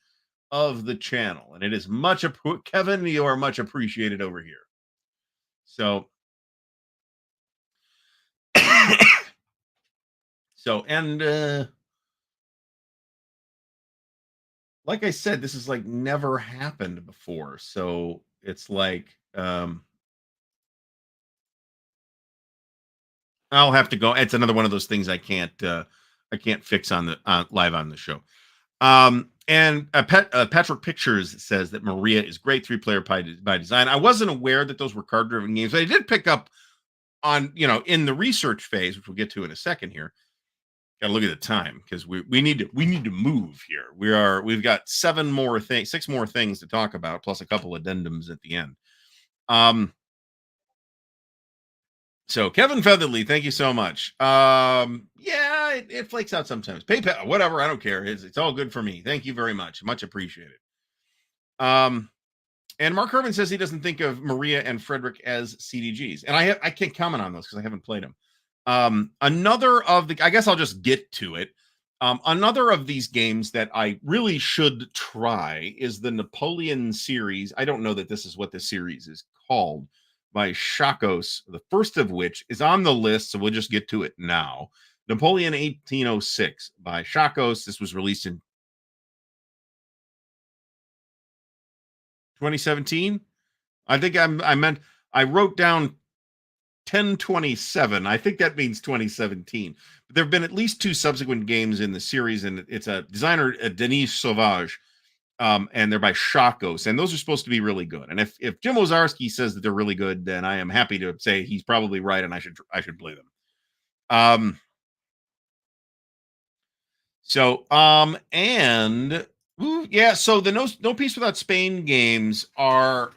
A: of the channel, and it is much Kevin, you are much appreciated over here. So and like I said, this is like never happened before, so it's like I'll have to go. It's another one of those things I can't fix on the live on the show. And Patrick Pictures says that Maria is great 3-player by design. I wasn't aware that those were card driven games. I did pick up on, in the research phase, which we'll get to in a second here. Got to look at the time because we need to move here. We've got 6 more things to talk about, plus a couple addendums at the end. So Kevin Featherly, thank you so much. Yeah, it flakes out sometimes. PayPal, whatever, I don't care. It's all good for me. Thank you very much. Much appreciated. And Mark Herman says he doesn't think of Maria and Frederick as CDGs. And I can't comment on those because I haven't played them. Another of the, I guess I'll just get to it. Another of these games that I really should try is the Napoleon series. I don't know that this is what the series is called, by Shakos, the first of which is on the list, so we'll just get to it now. Napoleon 1806 by Shakos. This was released in 2017. I think I wrote down 1027. I think that means 2017. But there have been at least two subsequent games in the series, and it's a designer, Denis Sauvage, and they're by Shakos, and those are supposed to be really good. And if Jim Ozarski says that they're really good, then I am happy to say he's probably right, and I should play them. And yeah, so the No Peace Without Spain games are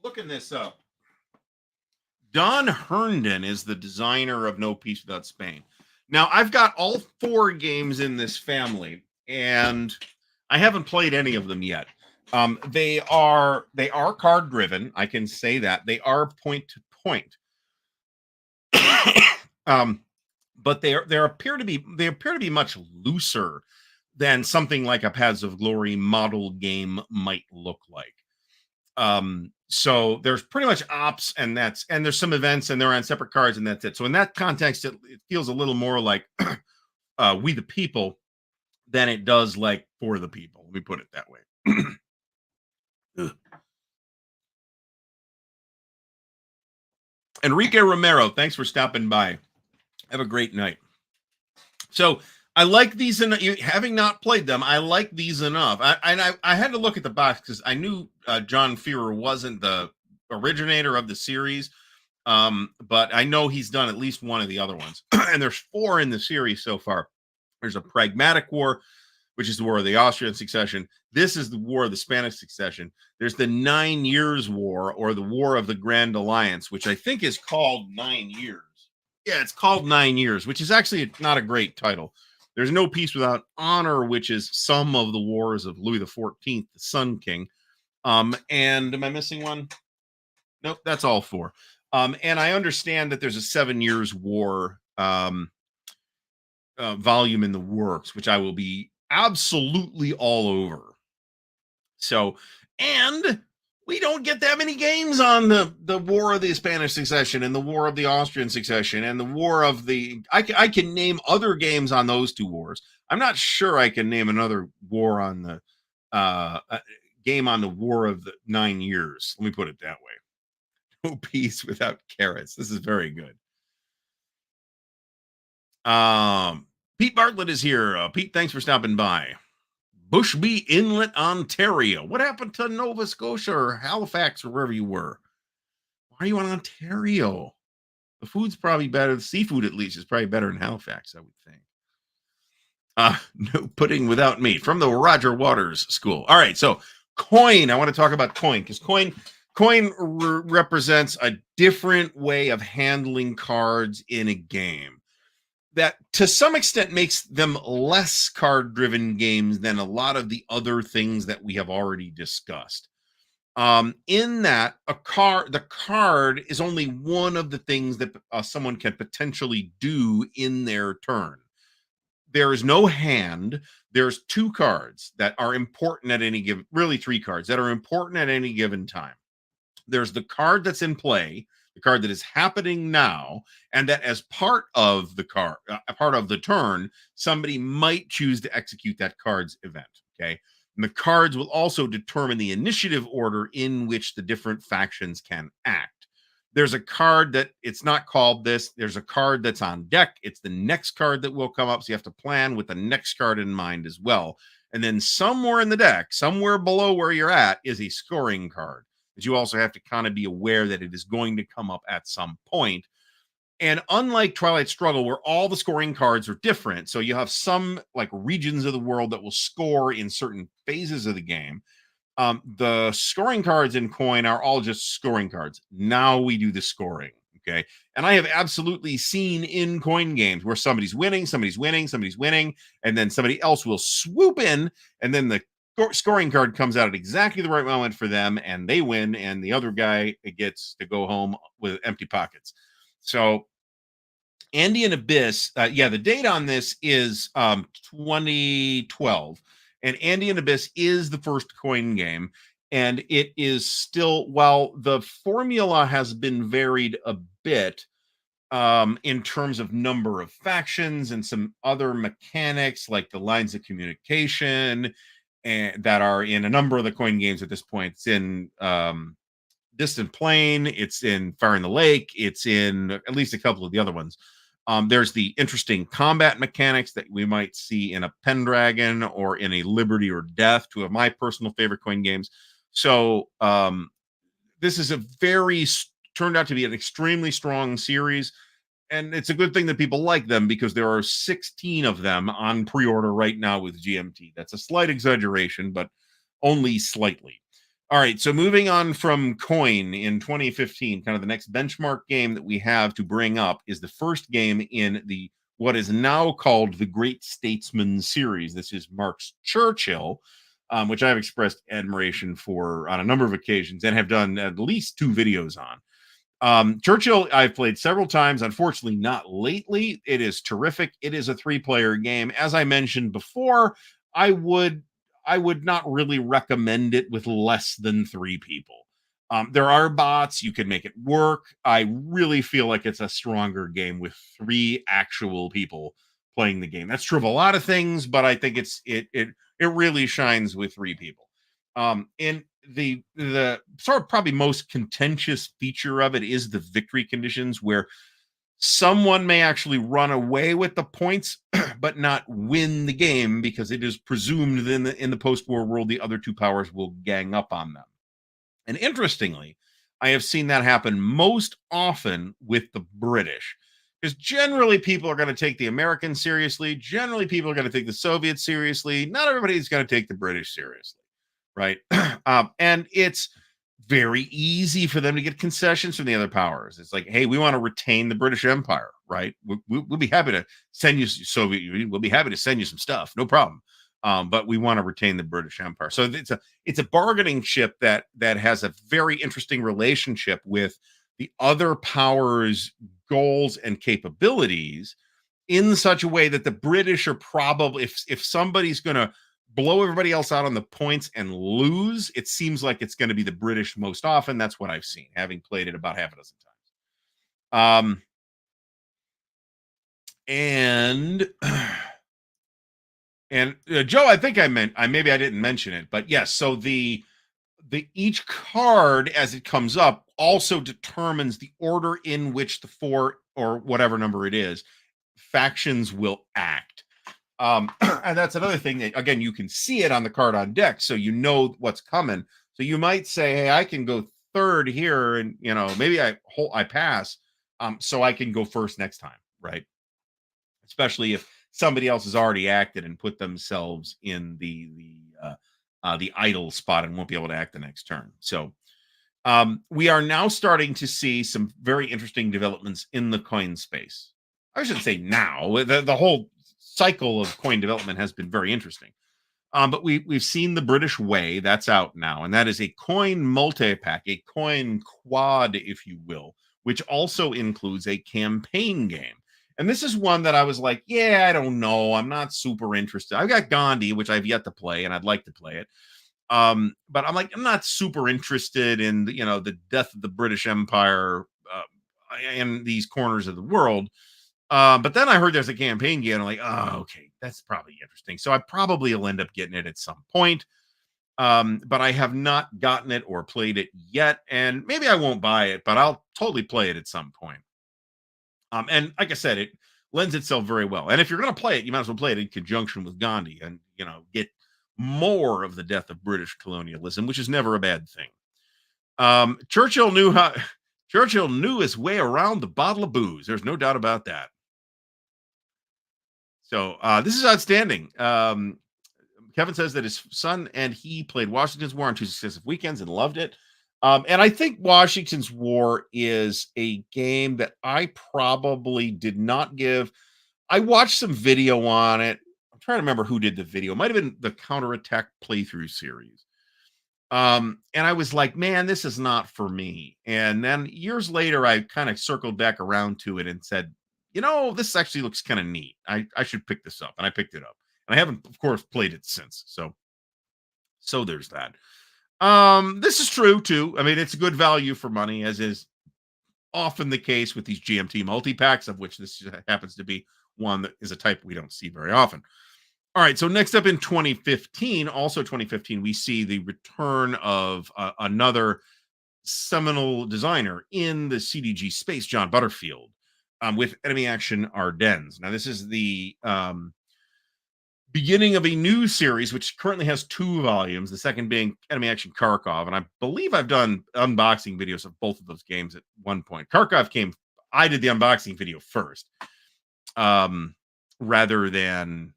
A: looking this up. Don Herndon is the designer of No Peace Without Spain. Now, I've got all four games in this family, and I haven't played any of them yet. They are card driven. I can say that they are point to point. But they appear to be much looser than something like a Paths of Glory model game might look like. So there's pretty much ops, and there's some events, and they're on separate cards, and that's it. So in that context, it feels a little more like We the People than it does like For the People. Let me put it that way. Enrique Romero, thanks for stopping by. Have a great night. So I like these, and having not played them, I like these enough. I had to look at the box because I knew John Fearer wasn't the originator of the series, but I know he's done at least one of the other ones. And there's four in the series so far. There's a Pragmatic War, which is the War of the Austrian Succession. This is the War of the Spanish Succession. There's the 9 Years' War, or the War of the Grand Alliance, which I think is called 9 Years. Yeah, it's called 9 Years, which is actually not a great title. There's No Peace Without Honor, which is some of the wars of Louis XIV, the Sun King. And am I missing one? Nope, that's all four. And I understand that there's a 7 Years' War volume in the works, which I will be absolutely all over. So, and we don't get that many games on the War of the Spanish Succession and the War of the Austrian Succession and the War of the. I can name other games on those two wars. I'm not sure I can name another war on the game on the War of the 9 Years. Let me put it that way. No peace without carrots. This is very good. Pete Bartlett is here. Pete, thanks for stopping by. Bushby Inlet, Ontario. What happened to Nova Scotia or Halifax or wherever you were? Why are you in Ontario? The food's probably better. The seafood, at least, is probably better in Halifax, I would think. No pudding without meat from the Roger Waters School. All right, so coin. I want to talk about coin because coin represents a different way of handling cards in a game that to some extent makes them less card-driven games than a lot of the other things that we have already discussed. In that the card is only one of the things that someone can potentially do in their turn. There is no hand. There's two cards that are important at any given, really three cards that are important at any given time. There's the card that's in play, the card that is happening now, and that as part of the card, part of the turn, somebody might choose to execute that card's event. Okay. And the cards will also determine the initiative order in which the different factions can act. There's a card that it's not called this. There's a card that's on deck. It's the next card that will come up. So you have to plan with the next card in mind as well. And then somewhere in the deck, somewhere below where you're at, is a scoring card. But you also have to kind of be aware that it is going to come up at some point. And unlike Twilight Struggle, where all the scoring cards are different, so you have some like regions of the world that will score in certain phases of the game. The scoring cards in Coin are all just scoring cards. Now we do the scoring. Okay. And I have absolutely seen in coin games where somebody's winning, and then somebody else will swoop in, and then the scoring card comes out at exactly the right moment for them, and they win, and the other guy gets to go home with empty pockets. So Andean Abyss, the date on this is 2012, and Andean Abyss is the first coin game. And it is still, while the formula has been varied a bit, in terms of number of factions and some other mechanics like the lines of communication and that are in a number of the coin games at this point. It's in Distant Plain, it's in Fire in the Lake, it's in at least a couple of the other ones. There's the interesting combat mechanics that we might see in a Pendragon or in a Liberty or Death, two of my personal favorite coin games. So this is a turned out to be an extremely strong series, and it's a good thing that people like them because there are 16 of them on pre-order right now with GMT. That's a slight exaggeration, but only slightly. All right, so moving on from Coin in 2015, kind of the next benchmark game that we have to bring up is the first game in the what is now called the Great Statesman series. This is Marx Churchill, which I've expressed admiration for on a number of occasions and have done at least 2 videos on. Churchill, I've played several times. Unfortunately, not lately. It is terrific. It is a 3-player game. As I mentioned before, I would not really recommend it with less than 3 people. There are bots. You can make it work. I really feel like it's a stronger game with 3 actual people playing the game. That's true of a lot of things, but I think it really shines with 3 people. And the sort of probably most contentious feature of it is the victory conditions, where someone may actually run away with the points but not win the game because it is presumed that in the post-war world the other 2 powers will gang up on them. And interestingly, I have seen that happen most often with the British, because generally people are going to take the Americans seriously, generally people are going to take the Soviets seriously, not everybody's going to take the British seriously, right? And it's very easy for them to get concessions from the other powers. It's like, hey, we want to retain the British Empire, right? We'll be happy to send you Soviet Union. We'll be happy to send you some stuff, no problem. But we want to retain the British Empire. So it's a bargaining chip that has a very interesting relationship with the other powers' goals and capabilities, in such a way that the British are probably, if somebody's going to blow everybody else out on the points and lose, it seems like it's going to be the British most often. That's what I've seen, having played it about half a dozen times. And Joe, I think maybe I didn't mention it, but yes. So the each card as it comes up also determines the order in which the 4 or whatever number it is factions will act. And that's another thing that, again, you can see it on the card on deck, so you know what's coming. So you might say, hey, I can go 3rd here, and maybe I pass, so I can go first next time, right? Especially if somebody else has already acted and put themselves in the idle spot and won't be able to act the next turn. So we are now starting to see some very interesting developments in the coin space. I should say now. The whole cycle of coin development has been very interesting. But we've seen the British Way. That's out now, and that is a coin multi-pack, a coin quad, if you will, which also includes a campaign game. And this is one that I was like, yeah, I don't know. I'm not super interested. I've got Gandhi, which I've yet to play, and I'd like to play it. But I'm like, I'm not super interested in the death of the British Empire in these corners of the world. But then I heard there's a campaign game. I'm like, oh, okay, that's probably interesting. So I probably will end up getting it at some point. But I have not gotten it or played it yet. And maybe I won't buy it, but I'll totally play it at some point. And like I said, it lends itself very well. And if you're going to play it, you might as well play it in conjunction with Gandhi and, get more of the death of British colonialism, which is never a bad thing. Churchill knew his way around the bottle of booze. There's no doubt about that. So this is outstanding. Kevin says that his son and he played Washington's War on 2 successive weekends and loved it. And I think Washington's War is a game that I probably did not give. I watched some video on it. I'm trying to remember who did the video. It might have been the Counterattack playthrough series. And I was like, man, this is not for me. And then years later, I kind of circled back around to it and said, this actually looks kind of neat. I should pick this up. And I picked it up. And I haven't, of course, played it since. So there's that. This is true too. I mean, it's a good value for money, as is often the case with these GMT multi-packs, of which this happens to be one that is a type we don't see very often. All right, so next up in 2015, also 2015, we see the return of another seminal designer in the CDG space, John Butterfield, with Enemy Action Ardennes. Now, this is the beginning of a new series, which currently has 2 volumes, the second being Enemy Action Kharkov. And I believe I've done unboxing videos of both of those games at one point. I did the unboxing video first, um, rather than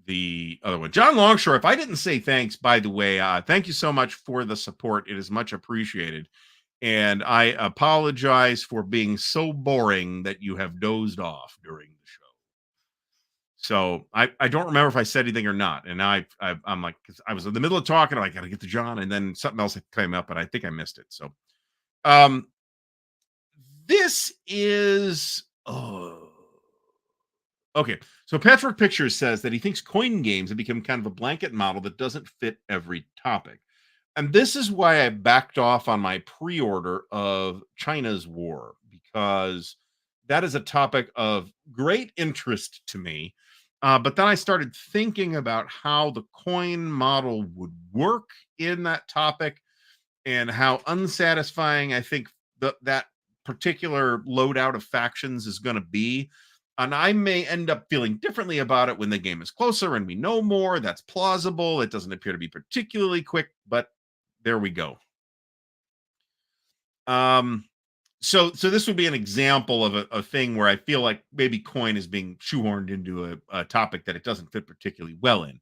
A: the other one. John Longshore, if I didn't say thanks, by the way, thank you so much for the support. It is much appreciated. And I apologize for being so boring that you have dozed off during the show. So I don't remember if I said anything or not. And I'm like, 'cause I was in the middle of talking, I got to get to John, and then something else came up, and I think I missed it. So um this is okay. So Patchwork Pictures says that he thinks coin games have become kind of a blanket model that doesn't fit every topic. And this is why I backed off on my pre-order of China's War, because that is a topic of great interest to me. But then I started thinking about how the coin model would work in that topic, and how unsatisfying I think that particular loadout of factions is going to be. And I may end up feeling differently about it when the game is closer and we know more. That's plausible. It doesn't appear to be particularly quick, but there we go. Um, so this would be an example of a thing where I feel like maybe coin is being shoehorned into a topic that it doesn't fit particularly well in.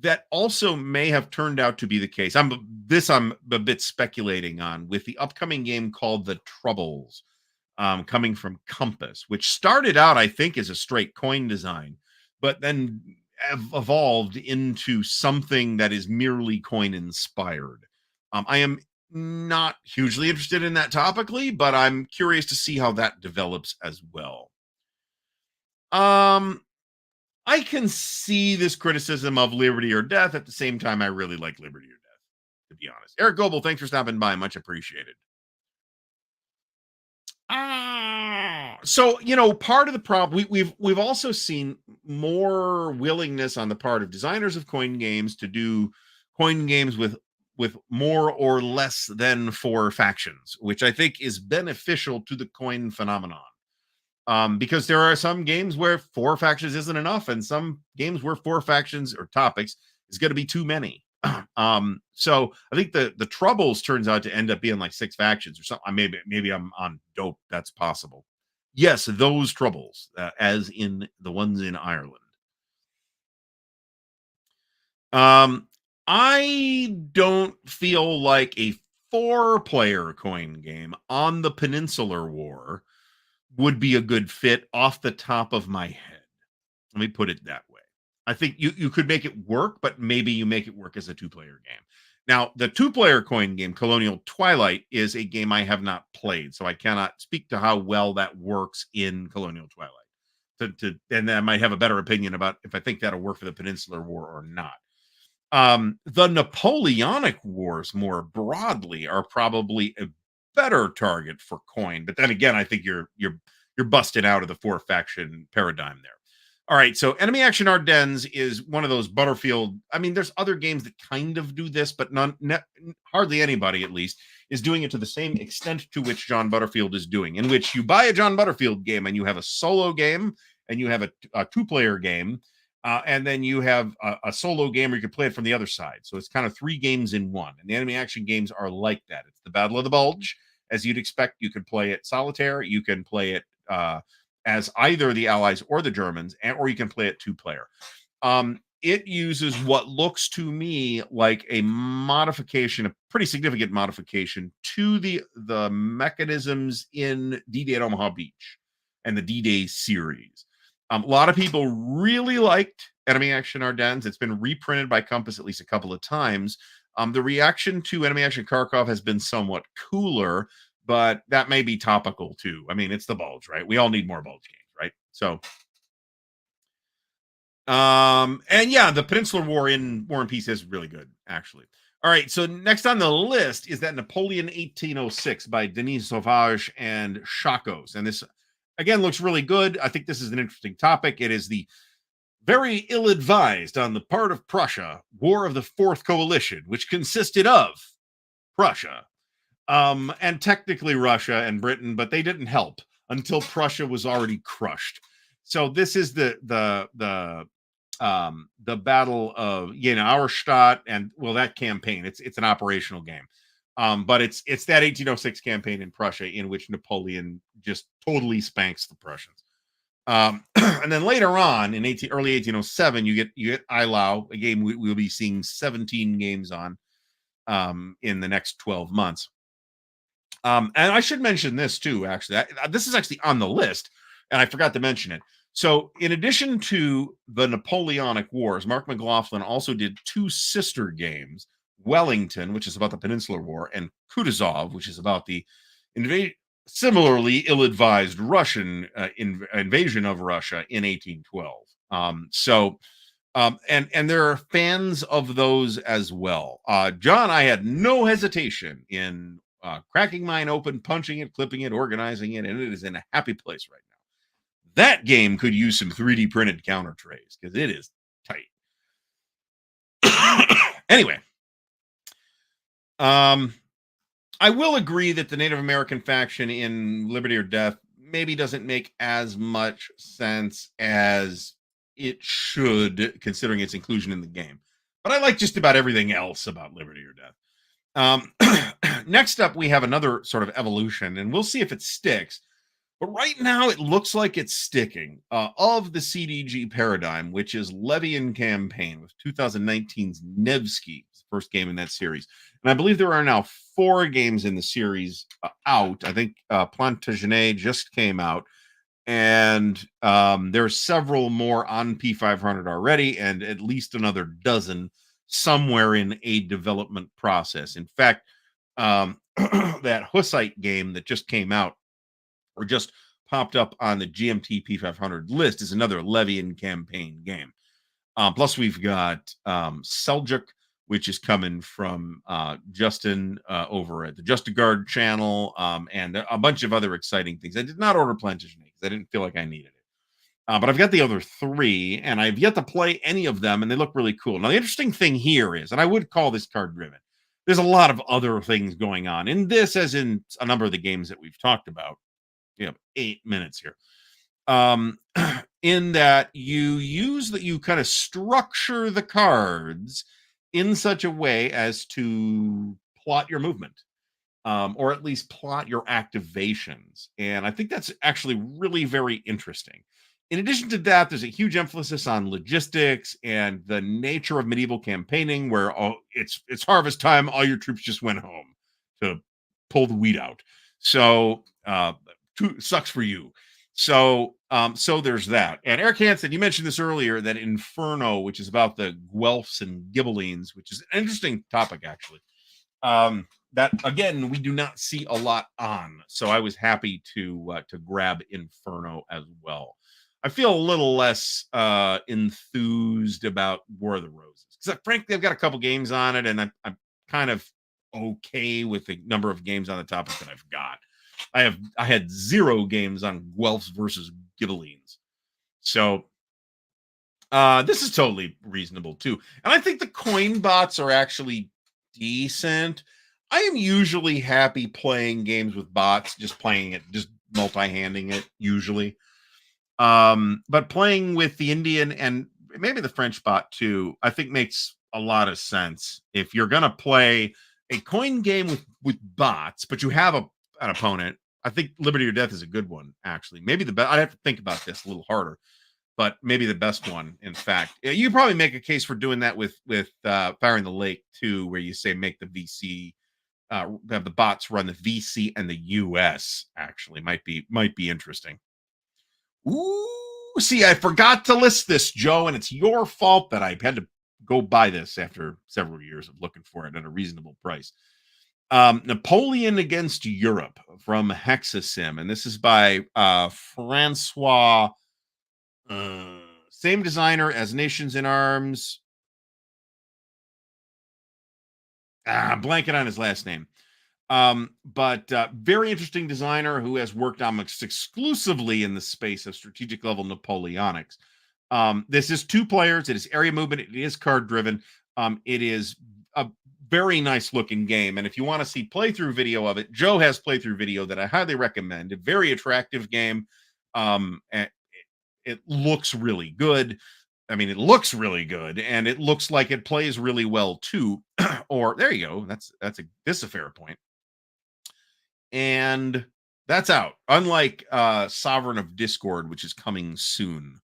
A: That also may have turned out to be the case. I'm a bit speculating on with the upcoming game called The Troubles, coming from Compass, which started out, I think, as a straight coin design, but then evolved into something that is merely coin inspired. I am not hugely interested in that topically, but I'm curious to see how that develops as well. Um, I can see this criticism of Liberty or Death. At the same time, I really like Liberty or Death, to be honest. Eric Goebel, thanks for stopping by. Much appreciated. So part of the problem we've also seen more willingness on the part of designers of coin games to do coin games with more or less than 4 factions, which I think is beneficial to the coin phenomenon. Because there are some games where 4 factions isn't enough, and some games where 4 factions or topics is going to be too many. So I think the Troubles turns out to end up being like 6 factions or something. Maybe I'm on dope. That's possible. Yes, those Troubles, as in the ones in Ireland. Um, I don't feel like a 4-player coin game on the Peninsular War would be a good fit off the top of my head. Let me put it that way. I think you could make it work, but maybe you make it work as a 2-player game. Now, the 2-player coin game, Colonial Twilight, is a game I have not played, so I cannot speak to how well that works in Colonial Twilight. And I might have a better opinion about if I think that'll work for the Peninsular War or not. The Napoleonic Wars, more broadly, are probably a better target for coin. But then again, I think you're busting out of the 4-faction paradigm there. All right, so Enemy Action Ardennes is one of those Butterfield. I mean, there's other games that kind of do this, but hardly anybody, at least, is doing it to the same extent to which John Butterfield is doing. In which you buy a John Butterfield game and you have a solo game and you have a 2-player game, and then you have a solo game where you can play it from the other side. So it's kind of 3 games in one. And the Enemy Action games are like that. It's the Battle of the Bulge, as you'd expect. You can play it solitaire. You can play it as either the Allies or the Germans, or you can play it 2-player. It uses what looks to me like a modification, a pretty significant modification to the mechanisms in D-Day at Omaha Beach and the D-Day series. A lot of people really liked Enemy Action Ardennes. It's been reprinted by Compass at least a couple of times. The reaction to Enemy Action Kharkov has been somewhat cooler, but that may be topical too. I mean, it's the Bulge, right? We all need more Bulge games, right? So, and yeah, the Peninsular War and Peace is really good, actually. All right, so next on the list is that Napoleon 1806 by Denis Sauvage and Chacos. And this, again, looks really good. I think this is an interesting topic. It is the very ill advised on the part of Prussia War of the Fourth Coalition, which consisted of Prussia, and technically Russia and Britain, but they didn't help until Prussia was already crushed. So this is the battle of Auerstadt, and well, that campaign. It's an operational game, but it's that 1806 campaign in Prussia in which Napoleon just totally spanks the Prussians. And then later on in early 1807, you get Eylau, a game we'll be seeing 17 games on in the next 12 months. And I should mention this too, actually. This is actually on the list, and I forgot to mention it. So, in addition to the Napoleonic Wars, Mark McLaughlin also did two sister games: Wellington, which is about the Peninsular War, and Kutuzov, which is about the similarly ill-advised Russian invasion of Russia in 1812. And there are fans of those as well. John, I had no hesitation in cracking mine open, punching it, clipping it, organizing it, and it is in a happy place right now. That game could use some 3D printed counter trays because it is tight. Anyway, I will agree that the Native American faction in Liberty or Death maybe doesn't make as much sense as it should, considering its inclusion in the game. But I like just about everything else about Liberty or Death. Next up, we have another sort of evolution, and we'll see if it sticks. But right now, it looks like it's sticking of the CDG paradigm, which is Levian Campaign with 2019's Nevsky, first game in that series. And I believe there are now 4 games in the series out. I think Plantagenet just came out. And there are several more on P500 already, and at least another dozen somewhere in a development process. In fact, that Hussite game that just came out or just popped up on the GMT P500 list is another Levian campaign game. Plus, we've got Seljuk, which is coming from Justin over at the Justiguard channel, and a bunch of other exciting things. I did not order Plantagenet because I didn't feel like I needed it. But I've got the other 3, and I've yet to play any of them, and they look really cool. Now, the interesting thing here is, and I would call this card driven, there's a lot of other things going on in this, as in a number of the games that we've talked about. 8 minutes here. In that you kind of structure the cards in such a way as to plot your movement, or at least plot your activations. And I think that's actually really very interesting. In addition to that, there's a huge emphasis on logistics and the nature of medieval campaigning, where it's harvest time, all your troops just went home to pull the wheat out. So sucks for you. So there's that. And Eric Hansen, you mentioned this earlier, that Inferno, which is about the Guelphs and Ghibellines, which is an interesting topic, actually. That, again, we do not see a lot on. So I was happy to grab Inferno as well. I feel a little less enthused about War of the Roses, because frankly, I've got a couple games on it, and I'm kind of okay with the number of games on the topic that I've got. I had 0 games on Guelphs versus Ghibellines. So this is totally reasonable too. And I think the coin bots are actually decent. I am usually happy playing games with bots, just playing it, just multi-handing it usually. But playing with the Indian and maybe the French bot too, I think makes a lot of sense. If you're going to play a coin game with bots, but you have an opponent, I think Liberty or Death is a good one, actually. Maybe the best. I'd have to think about this a little harder, but maybe the best one, in fact. You probably make a case for doing that with Fire in the Lake too, where you say make the VC, have the bots run the VC and the US. Actually, might be interesting. Ooh, see, I forgot to list this, Joe, and it's your fault that I had to go buy this after several years of looking for it at a reasonable price. Napoleon Against Europe from Hexasim, and this is by Francois, same designer as Nations in Arms. blanking on his last name. But very interesting designer who has worked almost exclusively in the space of strategic level Napoleonics. This is 2 players. It is area movement. It is card driven. It is a very nice looking game. And if you want to see playthrough video of it, Joe has playthrough video that I highly recommend. A very attractive game. And it looks really good. I mean, it looks really good, and it looks like it plays really well too. Or there you go. This is a fair point. And that's out. Unlike Sovereign of Discord, which is coming soon.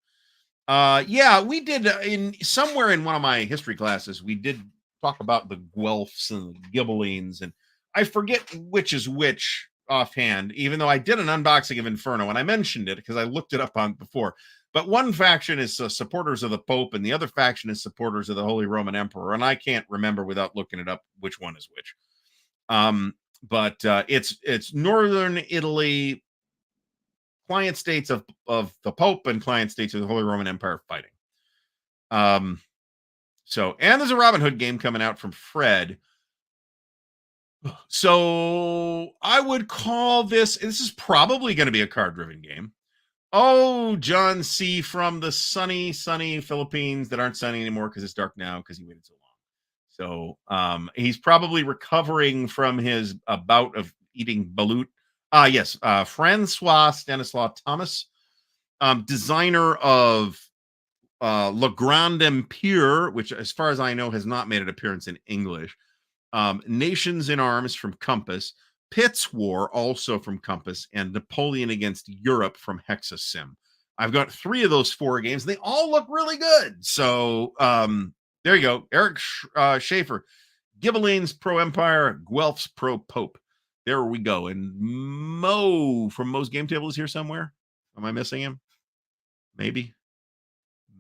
A: Yeah, we did in somewhere in one of my history classes, we did talk about the Guelphs and the Ghibellines, and I forget which is which offhand, even though I did an unboxing of Inferno and I mentioned it because I looked it up on before. But one faction is supporters of the Pope, and the other faction is supporters of the Holy Roman Emperor, and I can't remember without looking it up which one is which. But it's northern Italy, client states of the Pope and client states of the Holy Roman Empire fighting. So, and there's a Robin Hood game coming out from Fred. So I would call this is probably going to be a card driven game. Oh, John C. from the sunny Philippines that aren't sunny anymore because it's dark now because he waited so long. So he's probably recovering from his bout of eating balut. Yes, Francois Stanislaw Thomas, designer of Le Grand Empire, which, as far as I know, has not made an appearance in English. Nations in Arms from Compass, Pitt's War also from Compass, and Napoleon Against Europe from Hexasim. I've got 3 of those 4 games. They all look really good. So there you go. Eric Schaefer, Ghibellines Pro Empire, Guelphs Pro Pope. There we go. And Mo from Mo's Game Table is here somewhere. Am I missing him? Maybe.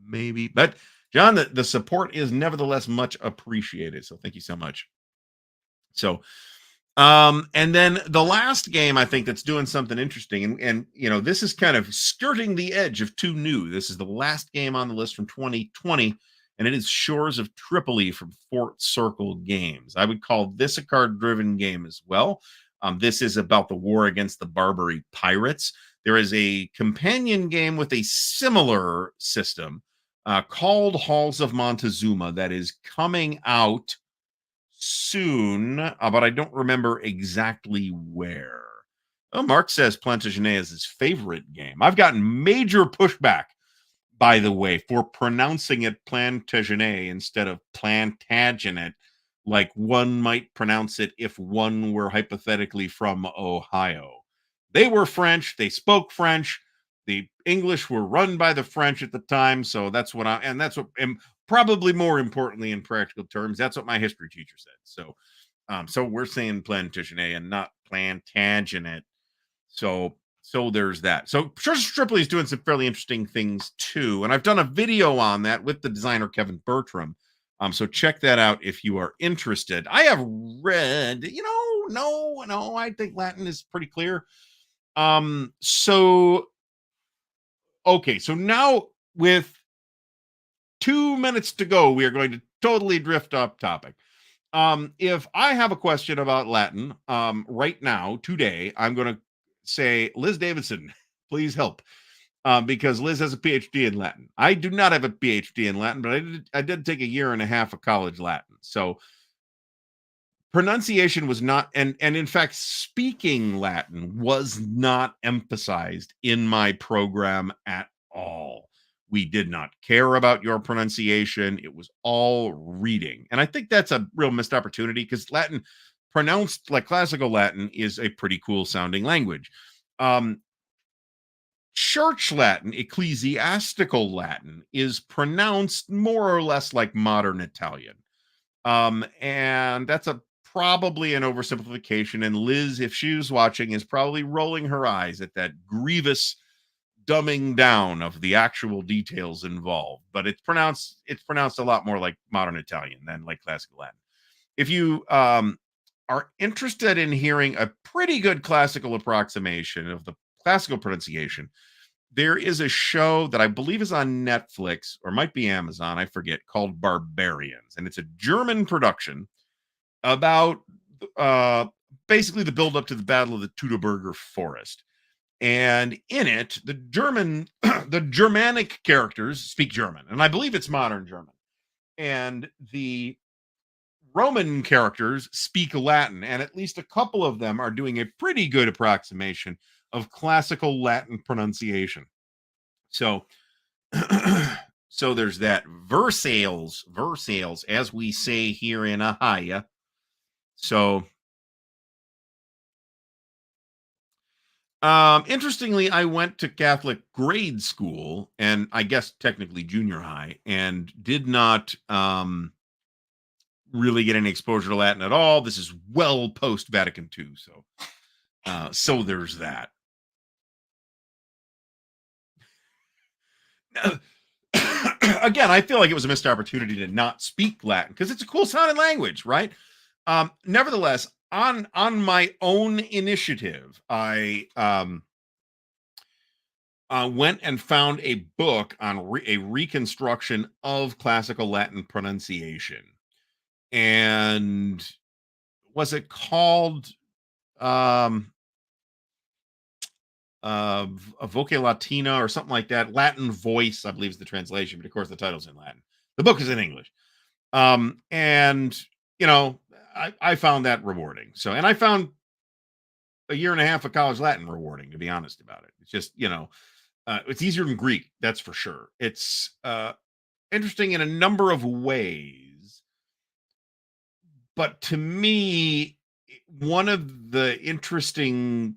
A: But John, the support is nevertheless much appreciated. So thank you so much. So, and then the last game I think that's doing something interesting, and you know, this is kind of skirting the edge of too new. This is the last game on the list from 2020, and it is Shores of Tripoli from Fort Circle Games. I would call this a card-driven game as well. This is about the war against the Barbary pirates. There is a companion game with a similar system called Halls of Montezuma that is coming out soon, but I don't remember exactly where. Oh, Mark says Plantagenet is his favorite game. I've gotten major pushback, by the way, for pronouncing it Plantagenet instead of Plantagenet, like one might pronounce it if one were hypothetically from Ohio. They were French. They spoke French. The English were run by the French at the time. So that's what and probably more importantly in practical terms, that's what my history teacher said. So, so we're saying Plantagenet and not Plantagenet. So there's that. So Shores of Tripoli is doing some fairly interesting things too. And I've done a video on that with the designer Kevin Bertram. So check that out if you are interested. I have read, no, I think Latin is pretty clear. So okay, so now with 2 minutes to go, we are going to totally drift off topic. If I have a question about Latin, right now, today, I'm going to say, Liz Davidson, please help. Because Liz has a PhD in Latin. I do not have a PhD in Latin, but I did take a year and a half of college Latin. So pronunciation was not, and in fact, speaking Latin was not emphasized in my program at all. We did not care about your pronunciation. It was all reading. And I think that's a real missed opportunity because Latin, pronounced like classical Latin, is a pretty cool sounding language. Church Latin, ecclesiastical Latin, is pronounced more or less like modern Italian. And that's probably an oversimplification. And Liz, if she was watching, is probably rolling her eyes at that grievous dumbing down of the actual details involved. But it's pronounced a lot more like modern Italian than like classical Latin. If you are interested in hearing a pretty good classical approximation of the classical pronunciation, there is a show that I believe is on Netflix or might be Amazon, I forget, called Barbarians. And it's a German production. about uh, basically the build up to the Battle of the Teutoburger Forest. And in it, the German, the Germanic characters speak German, and I believe it's modern German. And the Roman characters speak Latin, and at least a couple of them are doing a pretty good approximation of classical Latin pronunciation. So, so there's that versales, as we say here in Ohio. So, interestingly, I went to Catholic grade school, and I guess technically junior high, and did not really get any exposure to Latin at all. This is well post Vatican II, so there's that. Again, I feel like it was a missed opportunity to not speak Latin because it's a cool sounding language, right? Nevertheless, on my own initiative, I went and found a book on a reconstruction of classical Latin pronunciation. And was it called a Voce Latina or something like that? Latin Voice, I believe is the translation, but of course the title's in Latin. The book is in English. And you know, I found that rewarding. So, and I found a year and a half of college Latin rewarding, to be honest about it. It's just, it's easier than Greek, that's for sure. It's interesting in a number of ways, but to me, one of the interesting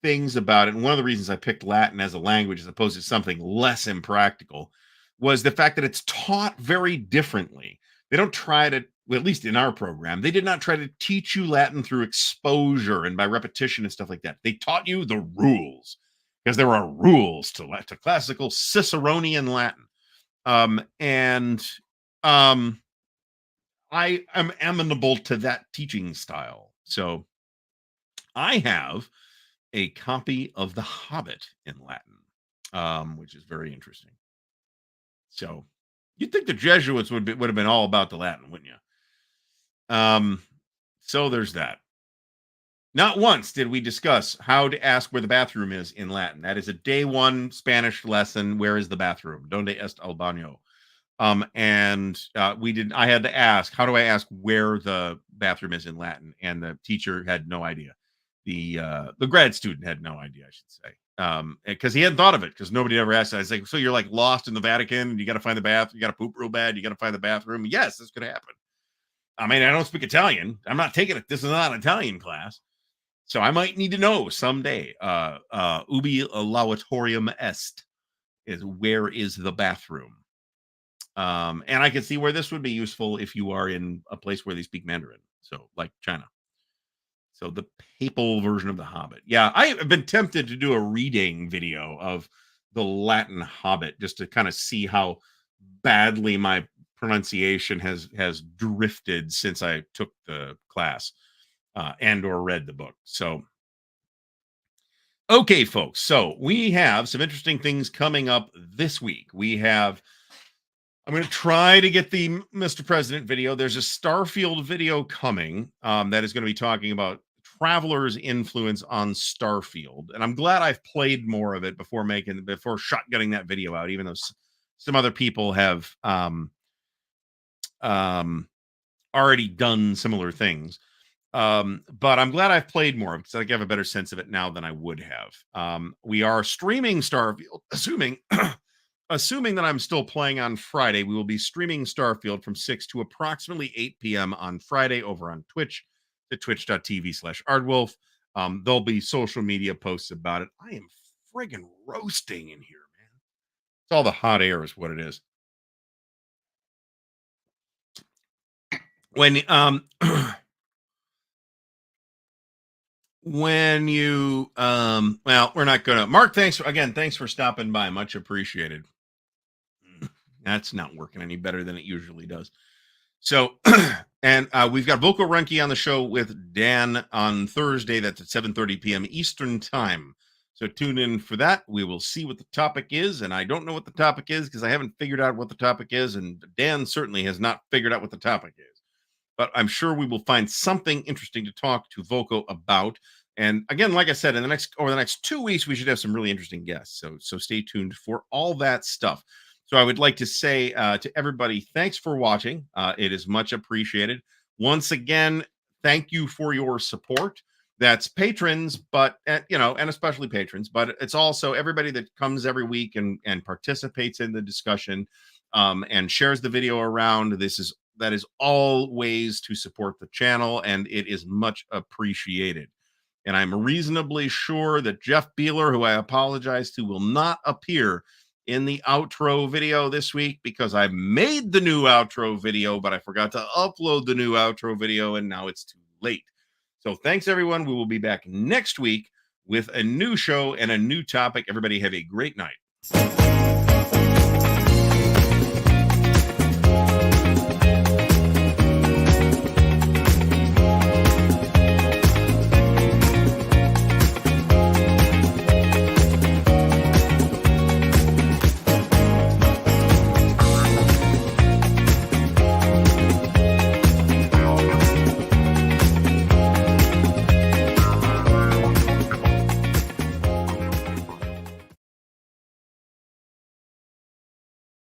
A: things about it, and one of the reasons I picked Latin as a language as opposed to something less impractical, was the fact that it's taught very differently. They don't try to, well, at least in our program, they did not try to teach you Latin through exposure and by repetition and stuff like that. They taught you the rules because there are rules to classical Ciceronian Latin. And I am amenable to that teaching style. So I have a copy of The Hobbit in Latin, which is very interesting. So you'd think the Jesuits would have been all about the Latin, wouldn't you? So there's that. Not once did we discuss how to ask where the bathroom is in Latin. That is a day one Spanish lesson. Where is the bathroom? Donde est el baño? And I had to ask, how do I ask where the bathroom is in Latin? And the teacher had no idea. The grad student had no idea, I should say. Because he hadn't thought of it, because nobody ever asked that. I was like, so you're like lost in the Vatican and you got to find the bath, you got to poop real bad, you got to find the bathroom. Yes, this could happen. I mean, I don't speak Italian. I'm not taking it. This is not an Italian class. So I might need to know someday. Ubi lavatorium est is where is the bathroom? And I can see where this would be useful if you are in a place where they speak Mandarin. So like China. So the papal version of The Hobbit. Yeah, I have been tempted to do a reading video of the Latin Hobbit just to kind of see how badly my pronunciation has drifted since I took the class and or read the book. So okay, folks. So we have some interesting things coming up this week. I'm going to try to get the Mr. President video. There's a Starfield video coming that is going to be talking about Traveler's influence on Starfield. And I'm glad I've played more of it before shotgunning that video out, even though some other people have already done similar things. But I'm glad I've played more because I have a better sense of it now than I would have. We are streaming Starfield, assuming that I'm still playing on Friday. We will be streaming Starfield from 6 to approximately 8 p.m. on Friday over on Twitch to twitch.tv/Ardwulf. There'll be social media posts about it. I am friggin' roasting in here, man. It's all the hot air is what it is. When when you well, we're not gonna Mark, thanks for stopping by. Much appreciated. That's not working any better than it usually does. So, and we've got Vocal Runke on the show with Dan on Thursday. That's at 7:30 p.m. Eastern time. So tune in for that. We will see what the topic is. And I don't know what the topic is because I haven't figured out what the topic is. And Dan certainly has not figured out what the topic is. but I'm sure we will find something interesting to talk to Voco about. And again, like I said, in the next 2 weeks, we should have some really interesting guests. So stay tuned for all that stuff. So I would like to say to everybody, thanks for watching. It is much appreciated. Once again, thank you for your support. That's patrons, but and especially patrons, but it's also everybody that comes every week and participates in the discussion, and shares the video around. That is all ways to support the channel, and it is much appreciated. And I'm reasonably sure that Jeff Beeler, who I apologize to, will not appear in the outro video this week because I made the new outro video, but I forgot to upload the new outro video, and now it's too late. So thanks, everyone. We will be back next week with a new show and a new topic. Everybody have a great night.